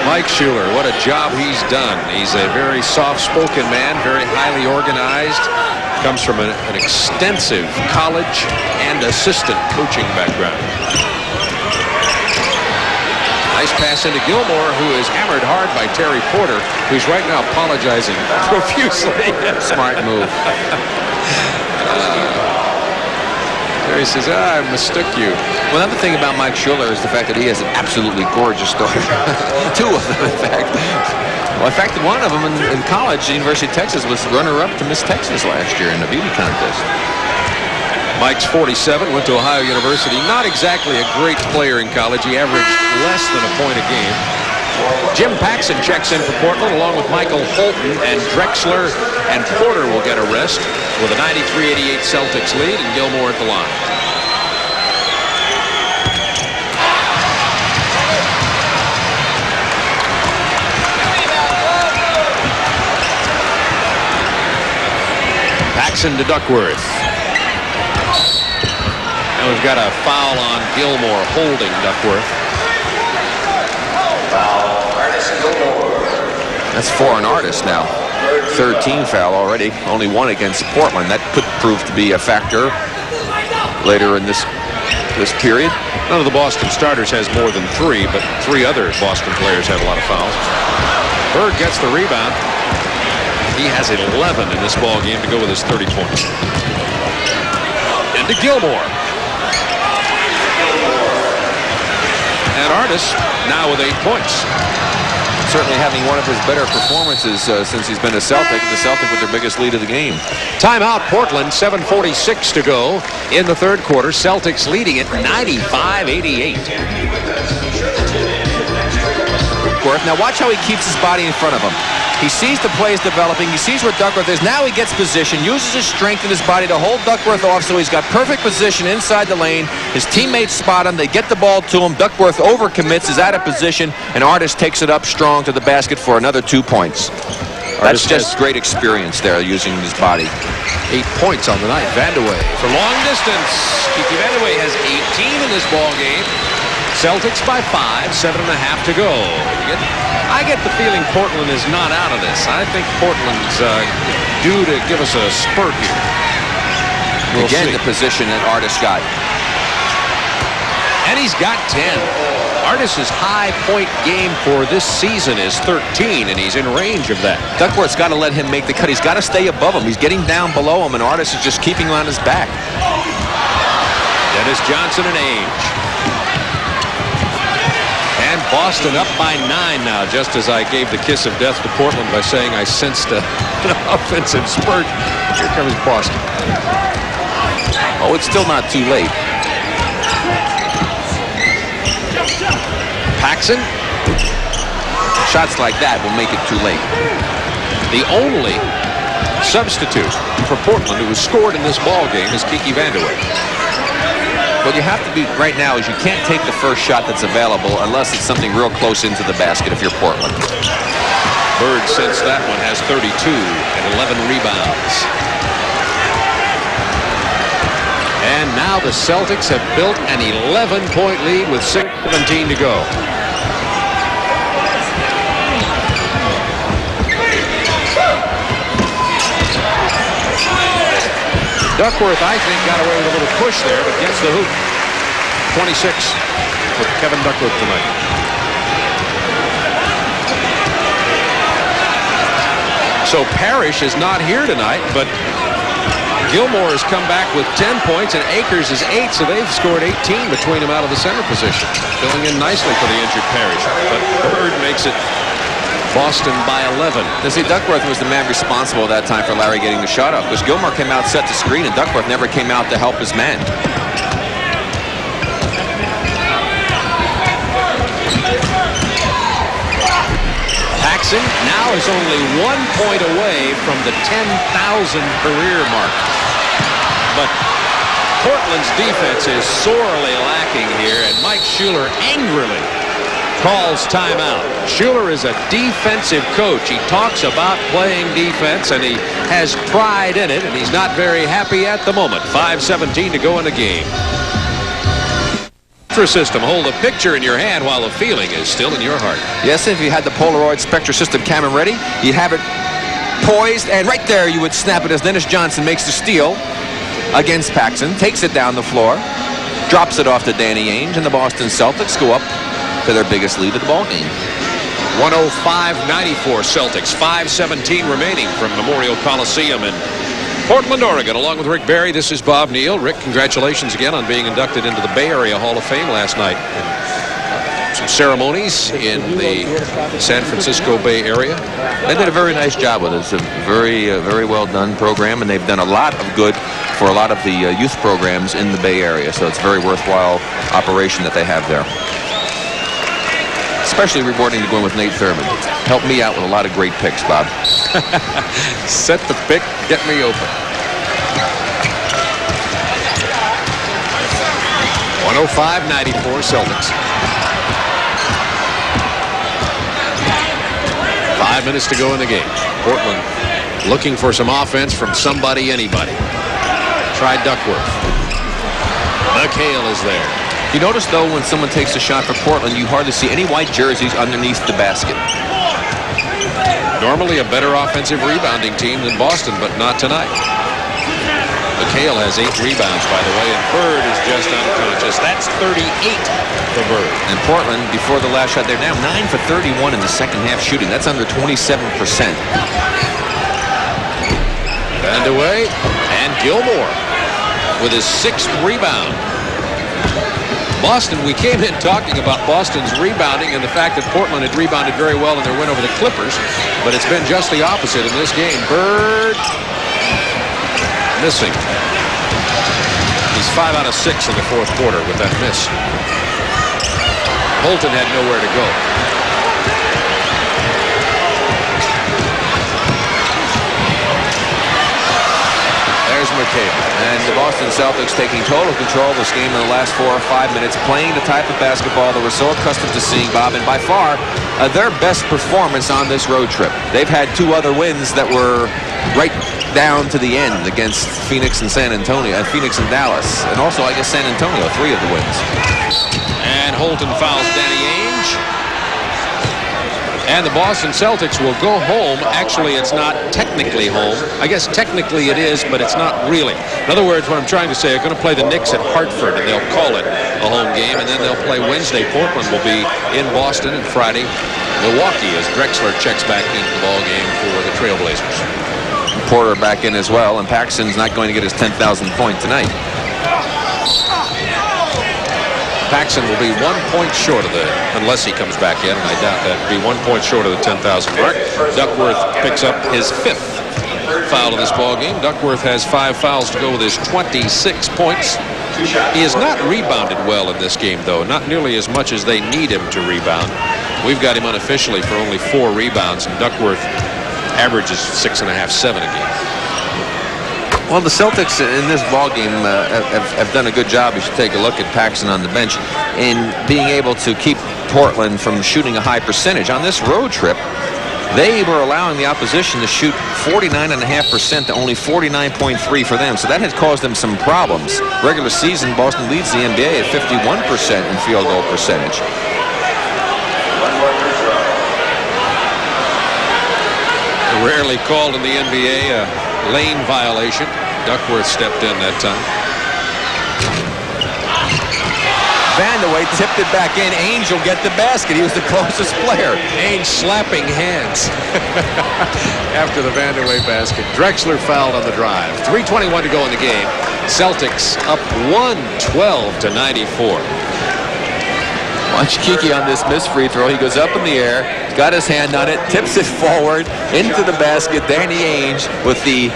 Mike Schuller, what a job he's done. He's a very soft-spoken man, very highly organized. Comes from an extensive college and assistant coaching background. Nice pass into Gilmore, who is hammered hard by Terry Porter, who's right now apologizing profusely. Smart move. There he says, I mistook you. Well, another thing about Mike Schuller is the fact that he has an absolutely gorgeous daughter. 2 of them, in fact. Well, in fact, one of them in college, the University of Texas, was runner-up to Miss Texas last year in the beauty contest. Mike's 47, went to Ohio University. Not exactly a great player in college. He averaged less than a point a game. Jim Paxson checks in for Portland, along with Michael Holton, and Drexler and Porter will get a rest with a 93-88 Celtics lead, and Gilmore at the line. Paxson to Duckworth. And we've got a foul on Gilmore, holding Duckworth. That's 4 on Artis now. 3rd team foul already. Only 1 against Portland. That could prove to be a factor later in this period. None of the Boston starters has more than 3, but 3 other Boston players have a lot of fouls. Bird gets the rebound. He has 11 in this ball game to go with his 30 points. Into Gilmore. And Artis now with 8 points. Certainly having one of his better performances since he's been a Celtic. The Celtic with their biggest lead of the game. Timeout, Portland, 7:46 to go in the third quarter. Celtics leading at 95-88. Now watch how he keeps his body in front of him. He sees the plays developing. He sees where Duckworth is. Now he gets position, uses his strength in his body to hold Duckworth off, so he's got perfect position inside the lane. His teammates spot him. They get the ball to him. Duckworth overcommits, is out of position, and Artis takes it up strong to the basket for another 2 points. That's just great experience there, using his body. 8 points on the night. Vandeweghe for long distance. Kiki Vandeweghe has 18 in this ball game. Celtics by 5, 7.5 to go. I get the feeling Portland is not out of this. I think Portland's due to give us a spurt here. We'll Again, see. the position that Artis got. And he's got 10. Artis's high point game for this season is 13, and he's in range of that. Duckworth's got to let him make the cut. He's got to stay above him. He's getting down below him, and Artis is just keeping him on his back. Dennis Johnson and Ainge. And Boston up by 9 now, just as I gave the kiss of death to Portland by saying I sensed an offensive spurt. Here comes Boston. Oh, it's still not too late. Paxson. Shots like that will make it too late. The only substitute for Portland who has scored in this ball game is Kiki Vandeweghe. What you have to be right now is you can't take the first shot that's available unless it's something real close into the basket if you're Portland. Bird, since that one, has 32 and 11 rebounds. And now the Celtics have built an 11-point lead with 6:17 to go. Duckworth, I think, got away with a little push there, but gets the hoop. 26 for Kevin Duckworth tonight. So Parrish is not here tonight, but Gilmore has come back with 10 points, and Akers is 8, so they've scored 18 between them out of the center position. Filling in nicely for the injured Parrish, but Bird makes it Boston by 11. You see, Duckworth was the man responsible at that time for Larry getting the shot off, because Gilmore came out set to screen, and Duckworth never came out to help his man. Paxson now is only 1 point away from the 10,000 career mark. But Portland's defense is sorely lacking here, and Mike Schuler angrily calls timeout. Schuler is a defensive coach. He talks about playing defense, and he has pride in it, and he's not very happy at the moment. 5:17 to go in the game. Spectra System. Hold a picture in your hand while the feeling is still in your heart. Yes, if you had the Polaroid Spectra System camera ready, you'd have it poised, and right there you would snap it as Dennis Johnson makes the steal against Paxson, takes it down the floor, drops it off to Danny Ainge, and the Boston Celtics go up to their biggest lead of the ball game. 105-94 Celtics. 5:17 remaining from Memorial Coliseum in Portland, Oregon. Along with Rick Barry, this is Bob Neal. Rick, congratulations again on being inducted into the Bay Area Hall of Fame last night. Some ceremonies in the San Francisco Bay Area. They did a very nice job with it. It's a very well done program, and they've done a lot of good for a lot of the youth programs in the Bay Area. So it's a very worthwhile operation that they have there. Especially rewarding to go in with Nate Thurman. Helped me out with a lot of great picks, Bob. Set the pick, get me open. 105-94 Celtics. 5 minutes to go in the game. Portland looking for some offense from somebody, anybody. Try Duckworth. McHale is there. You notice, though, when someone takes a shot for Portland, you hardly see any white jerseys underneath the basket. Normally a better offensive rebounding team than Boston, but not tonight. McHale has 8 rebounds, by the way, and Bird is just unconscious. That's 38 for Bird. And Portland, before the last shot, they're now 9 for 31 in the second half shooting. That's under 27%. And away, and Gilmore with his 6th rebound. Boston, we came in talking about Boston's rebounding and the fact that Portland had rebounded very well in their win over the Clippers, but it's been just the opposite in this game. Bird missing. He's 5 out of 6 in the fourth quarter with that miss. Holton had nowhere to go. McHale. And the Boston Celtics taking total control of this game in the last 4 or 5 minutes, playing the type of basketball that we're so accustomed to seeing, Bob, and by far their best performance on this road trip. They've had 2 other wins that were right down to the end against Phoenix and San Antonio, Phoenix and Dallas, and also, I guess, San Antonio, 3 of the wins. And Holton fouls Danny Ainge. And the Boston Celtics will go home. Actually, it's not technically home. I guess technically it is, but it's not really. In other words, what I'm trying to say, they're going to play the Knicks at Hartford, and they'll call it a home game, and then they'll play Wednesday. Portland will be in Boston, and Friday, Milwaukee, as Drexler checks back into the ball game for the Trailblazers. Porter back in as well, and Paxson's not going to get his 10,000 point tonight. Paxson will be 1 point short of unless he comes back in, and I doubt that, be 1 point short of the 10,000 mark. Duckworth picks up his 5th foul of this ball game. Duckworth has 5 fouls to go with his 26 points. He has not rebounded well in this game, though, not nearly as much as they need him to rebound. We've got him unofficially for only 4 rebounds, and Duckworth averages 6.5, 7 a game. Well, the Celtics in this ballgame have done a good job. You should take a look at Paxson on the bench in being able to keep Portland from shooting a high percentage. On this road trip, They were allowing the opposition to shoot 49.5% to only 49.3 for them. So that has caused them some problems. Regular season, Boston leads the NBA at 51% in field goal percentage. Rarely called in the NBA a lane violation. Duckworth stepped in that time. Vandeweghe tipped it back in. Ainge will get the basket. He was the closest player. Ainge slapping hands after the Vandeweghe basket. Drexler fouled on the drive. 3:21 to go in the game. Celtics up 112-94. Watch Kiki on this missed free throw. He goes up in the air, got his hand on it, tips it forward into the basket. Danny Ainge with the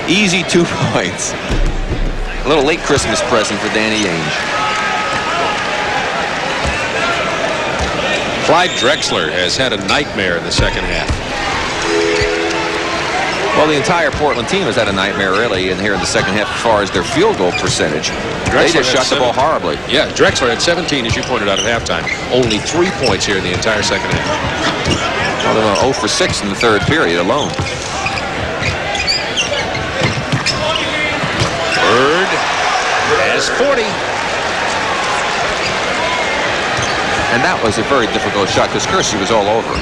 easy 2 points. A little late Christmas present for Danny Ainge. Clyde Drexler has had a nightmare in the second half. Well, the entire Portland team has had a nightmare, really, in here in the second half as far as their field goal percentage. They just shot the ball horribly. Yeah, Drexler had 17, as you pointed out, at halftime. Only 3 points here in the entire second half. Well, they went 0 for 6 in the third period alone. Bird has 40. And that was a very difficult shot because Kersey was all over him.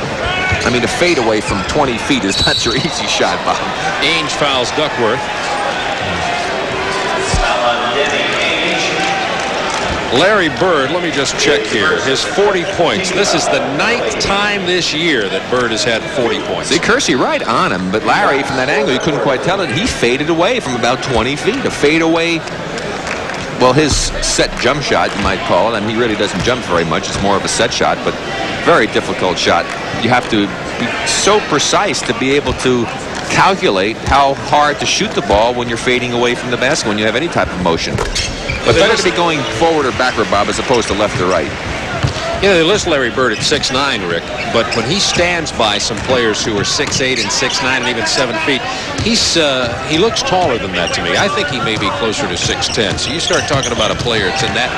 I mean, a fadeaway from 20 feet is not your easy shot, Bob. Ainge fouls Duckworth. Larry Bird, let me just check here. His 40 points. This is the 9th time this year that Bird has had 40 points. See, Kersey right on him, but Larry, from that angle, you couldn't quite tell it. He faded away from about 20 feet. A fadeaway. Well, his set jump shot, you might call it. I mean, he really doesn't jump very much. It's more of a set shot, but very difficult shot. You have to be so precise to be able to calculate how hard to shoot the ball when you're fading away from the basket, when you have any type of motion. But better to be going forward or backward, Bob, as opposed to left or right. Yeah, they list Larry Bird at 6'9", Rick, but when he stands by some players who are 6'8" and 6'9", and even 7 feet, he looks taller than that to me. I think he may be closer to 6'10". So you start talking about a player that's in that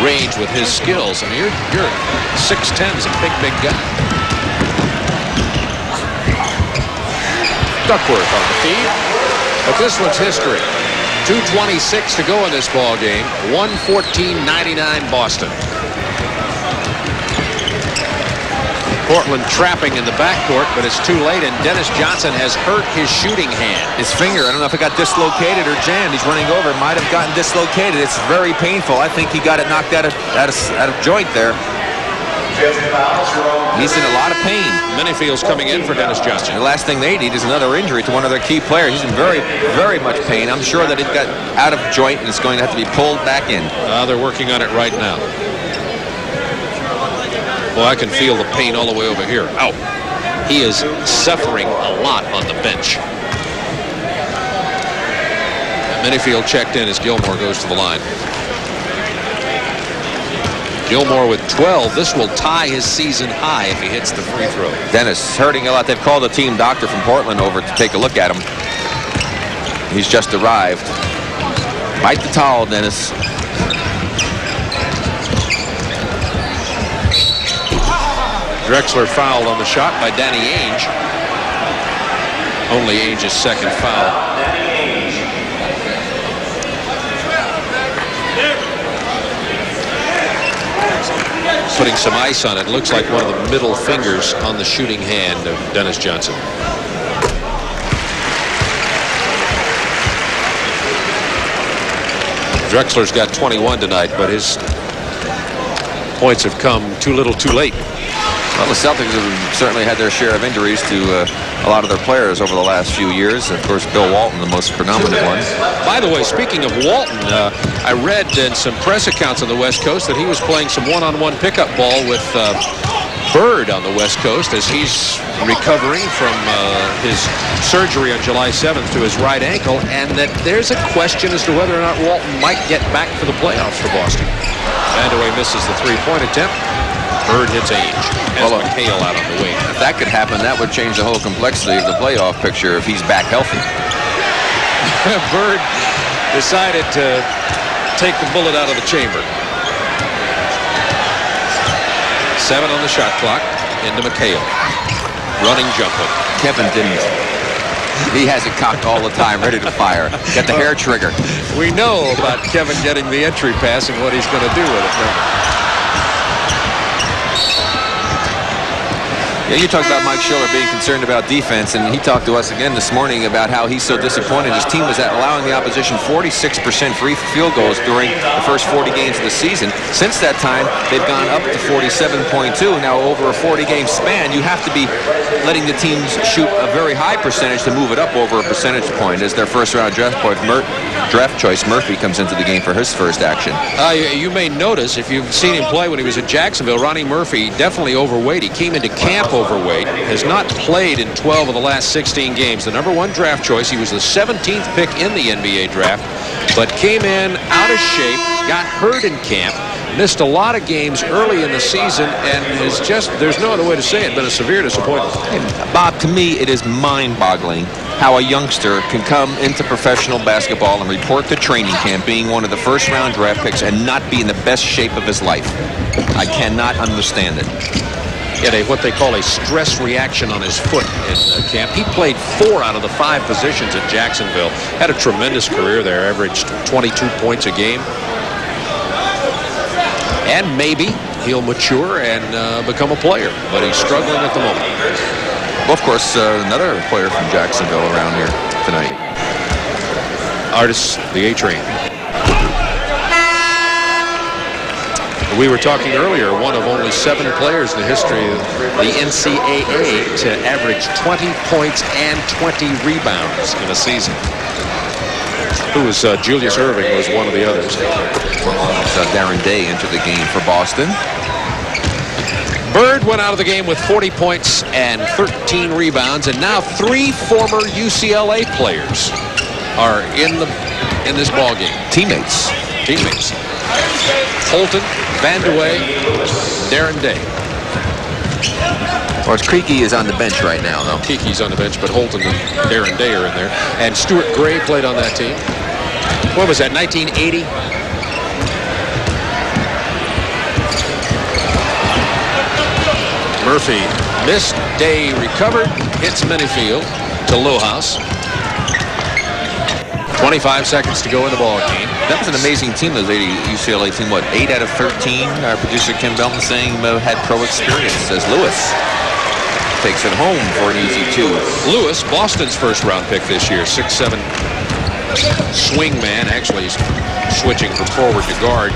range with his skills. I mean, you're 6'10" is a big, big guy. Duckworth on the feed, but this one's history. 2:26 to go in this ball game. 114-99 Boston. Portland trapping in the backcourt, but it's too late, and Dennis Johnson has hurt his shooting hand. His finger, I don't know if it got dislocated or jammed. He's running over. It might have gotten dislocated. It's very painful. I think he got it knocked out of joint there. He's in a lot of pain. Minifield's coming in for Dennis Johnson. The last thing they need is another injury to one of their key players. He's in very, very much pain. I'm sure that it got out of joint and it's going to have to be pulled back in. They're working on it right now. Well, I can feel the pain all the way over here. Ow. He is suffering a lot on the bench. Minifield checked in as Gilmore goes to the line. Gilmore with 12. This will tie his season high if he hits the free throw. Dennis hurting a lot. They've called the team doctor from Portland over to take a look at him. He's just arrived. Bite the towel, Dennis. Drexler fouled on the shot by Danny Ainge. Only Ainge's second foul. Putting some ice on it. Looks like one of the middle fingers on the shooting hand of Dennis Johnson. Drexler's got 21 tonight, but his points have come too little too late. Well, the Celtics have certainly had their share of injuries to a lot of their players over the last few years. Of course, Bill Walton, the most predominant one. By the way, speaking of Walton, I read in some press accounts on the West Coast that he was playing some one-on-one pickup ball with Bird on the West Coast as he's recovering from his surgery on July 7th to his right ankle, and that there's a question as to whether or not Walton might get back for the playoffs for Boston. Vandeweghe misses the three-point attempt. Bird hits Ainge. Has McHale out on the wing. If that could happen, that would change the whole complexity of the playoff picture if he's back healthy. Bird decided to take the bullet out of the chamber. 7 on the shot clock. Into McHale. running jump hook. Kevin didn't. He has it cocked all the time, ready to fire. Got the hair trigger. We know about Kevin getting the entry pass and what he's going to do with it. Yeah, you talked about Mike Schiller being concerned about defense, and he talked to us again this morning about how he's so disappointed. His team was allowing the opposition 46% free field goals during the first 40 games of the season. Since that time, they've gone up to 47.2. Now, over a 40-game span, you have to be letting the teams shoot a very high percentage to move it up over a percentage point. As their first-round draft choice, Murphy comes into the game for his first action. You may notice, if you've seen him play when he was at Jacksonville, Ronnie Murphy, definitely overweight. He came into camp overweight, has not played in 12 of the last 16 games. The #1 draft choice. He was the 17th pick in the NBA draft, but came in out of shape, got hurt in camp, missed a lot of games early in the season, and is just, there's no other way to say it, been a severe disappointment. Hey, Bob, to me, it is mind-boggling how a youngster can come into professional basketball and report to training camp being one of the first-round draft picks and not be in the best shape of his life. I cannot understand it. Had what they call a stress reaction on his foot in camp. He played 4 out of the 5 positions at Jacksonville. Had a tremendous career there, averaged 22 points a game. And maybe he'll mature and become a player, but he's struggling at the moment. Well, of course, another player from Jacksonville around here tonight. Artis, the A-Train. We were talking earlier, one of only 7 players in the history of the NCAA to average 20 points and 20 rebounds in a season. Who was Julius Erving was one of the others. So Darren Day entered the game for Boston. Bird went out of the game with 40 points and 13 rebounds, and now 3 former UCLA players are in this ball game. Teammates. Holton, Van de Wey, Darren Day. Of course, Creaky is on the bench right now, though. Creaky's on the bench, but Holton and Darren Day are in there. And Stuart Gray played on that team. What was that, 1980? Murphy missed. Day recovered. Hits Minifield to Lohaus. 25 seconds to go in the ball game. That was an amazing team, those 80 UCLA team. What, 8 out of 13? Our producer Ken Belton saying had pro experience. As Lewis takes it home for an easy 2. Lewis, Boston's first-round pick this year, 6'7" swing man. Actually, he's switching from forward to guard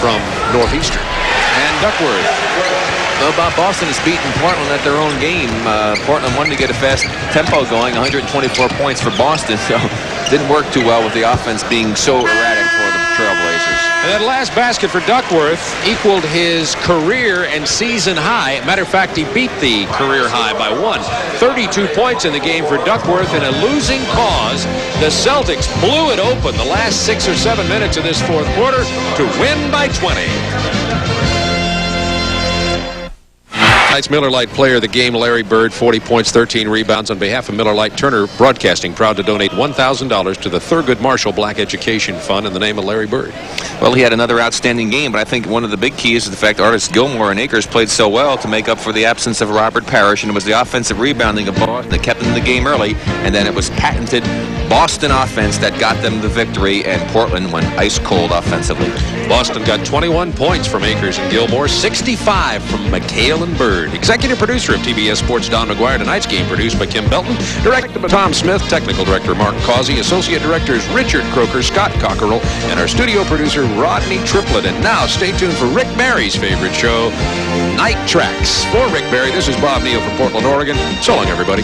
from Northeastern. And Duckworth. Well, Bob, Boston has beaten Portland at their own game. Portland wanted to get a fast tempo going, 124 points for Boston, so didn't work too well with the offense being so erratic for the Trailblazers. And that last basket for Duckworth equaled his career and season high. Matter of fact, he beat the career high by 1. 32 points in the game for Duckworth in a losing cause. The Celtics blew it open the last 6 or 7 minutes of this fourth quarter to win by 20. Tonight's Miller Lite player of the game, Larry Bird, 40 points, 13 rebounds. On behalf of Miller Lite, Turner Broadcasting, proud to donate $1,000 to the Thurgood Marshall Black Education Fund in the name of Larry Bird. Well, he had another outstanding game, but I think one of the big keys is the fact Artis Gilmore and Akers played so well to make up for the absence of Robert Parrish, and it was the offensive rebounding of Boston that kept them in the game early, and then it was patented Boston offense that got them the victory, and Portland went ice cold offensively. Boston got 21 points from Akers and Gilmore, 65 from McHale and Bird. Executive producer of TBS Sports, Don McGuire. Tonight's game produced by Kim Belton. Directed by Tom Smith. Technical director Mark Causey. Associate directors Richard Croker, Scott Cockerell, and our studio producer Rodney Triplett. And now stay tuned for Rick Barry's favorite show, Night Tracks. For Rick Barry, this is Bob Neal from Portland, Oregon. So long, everybody.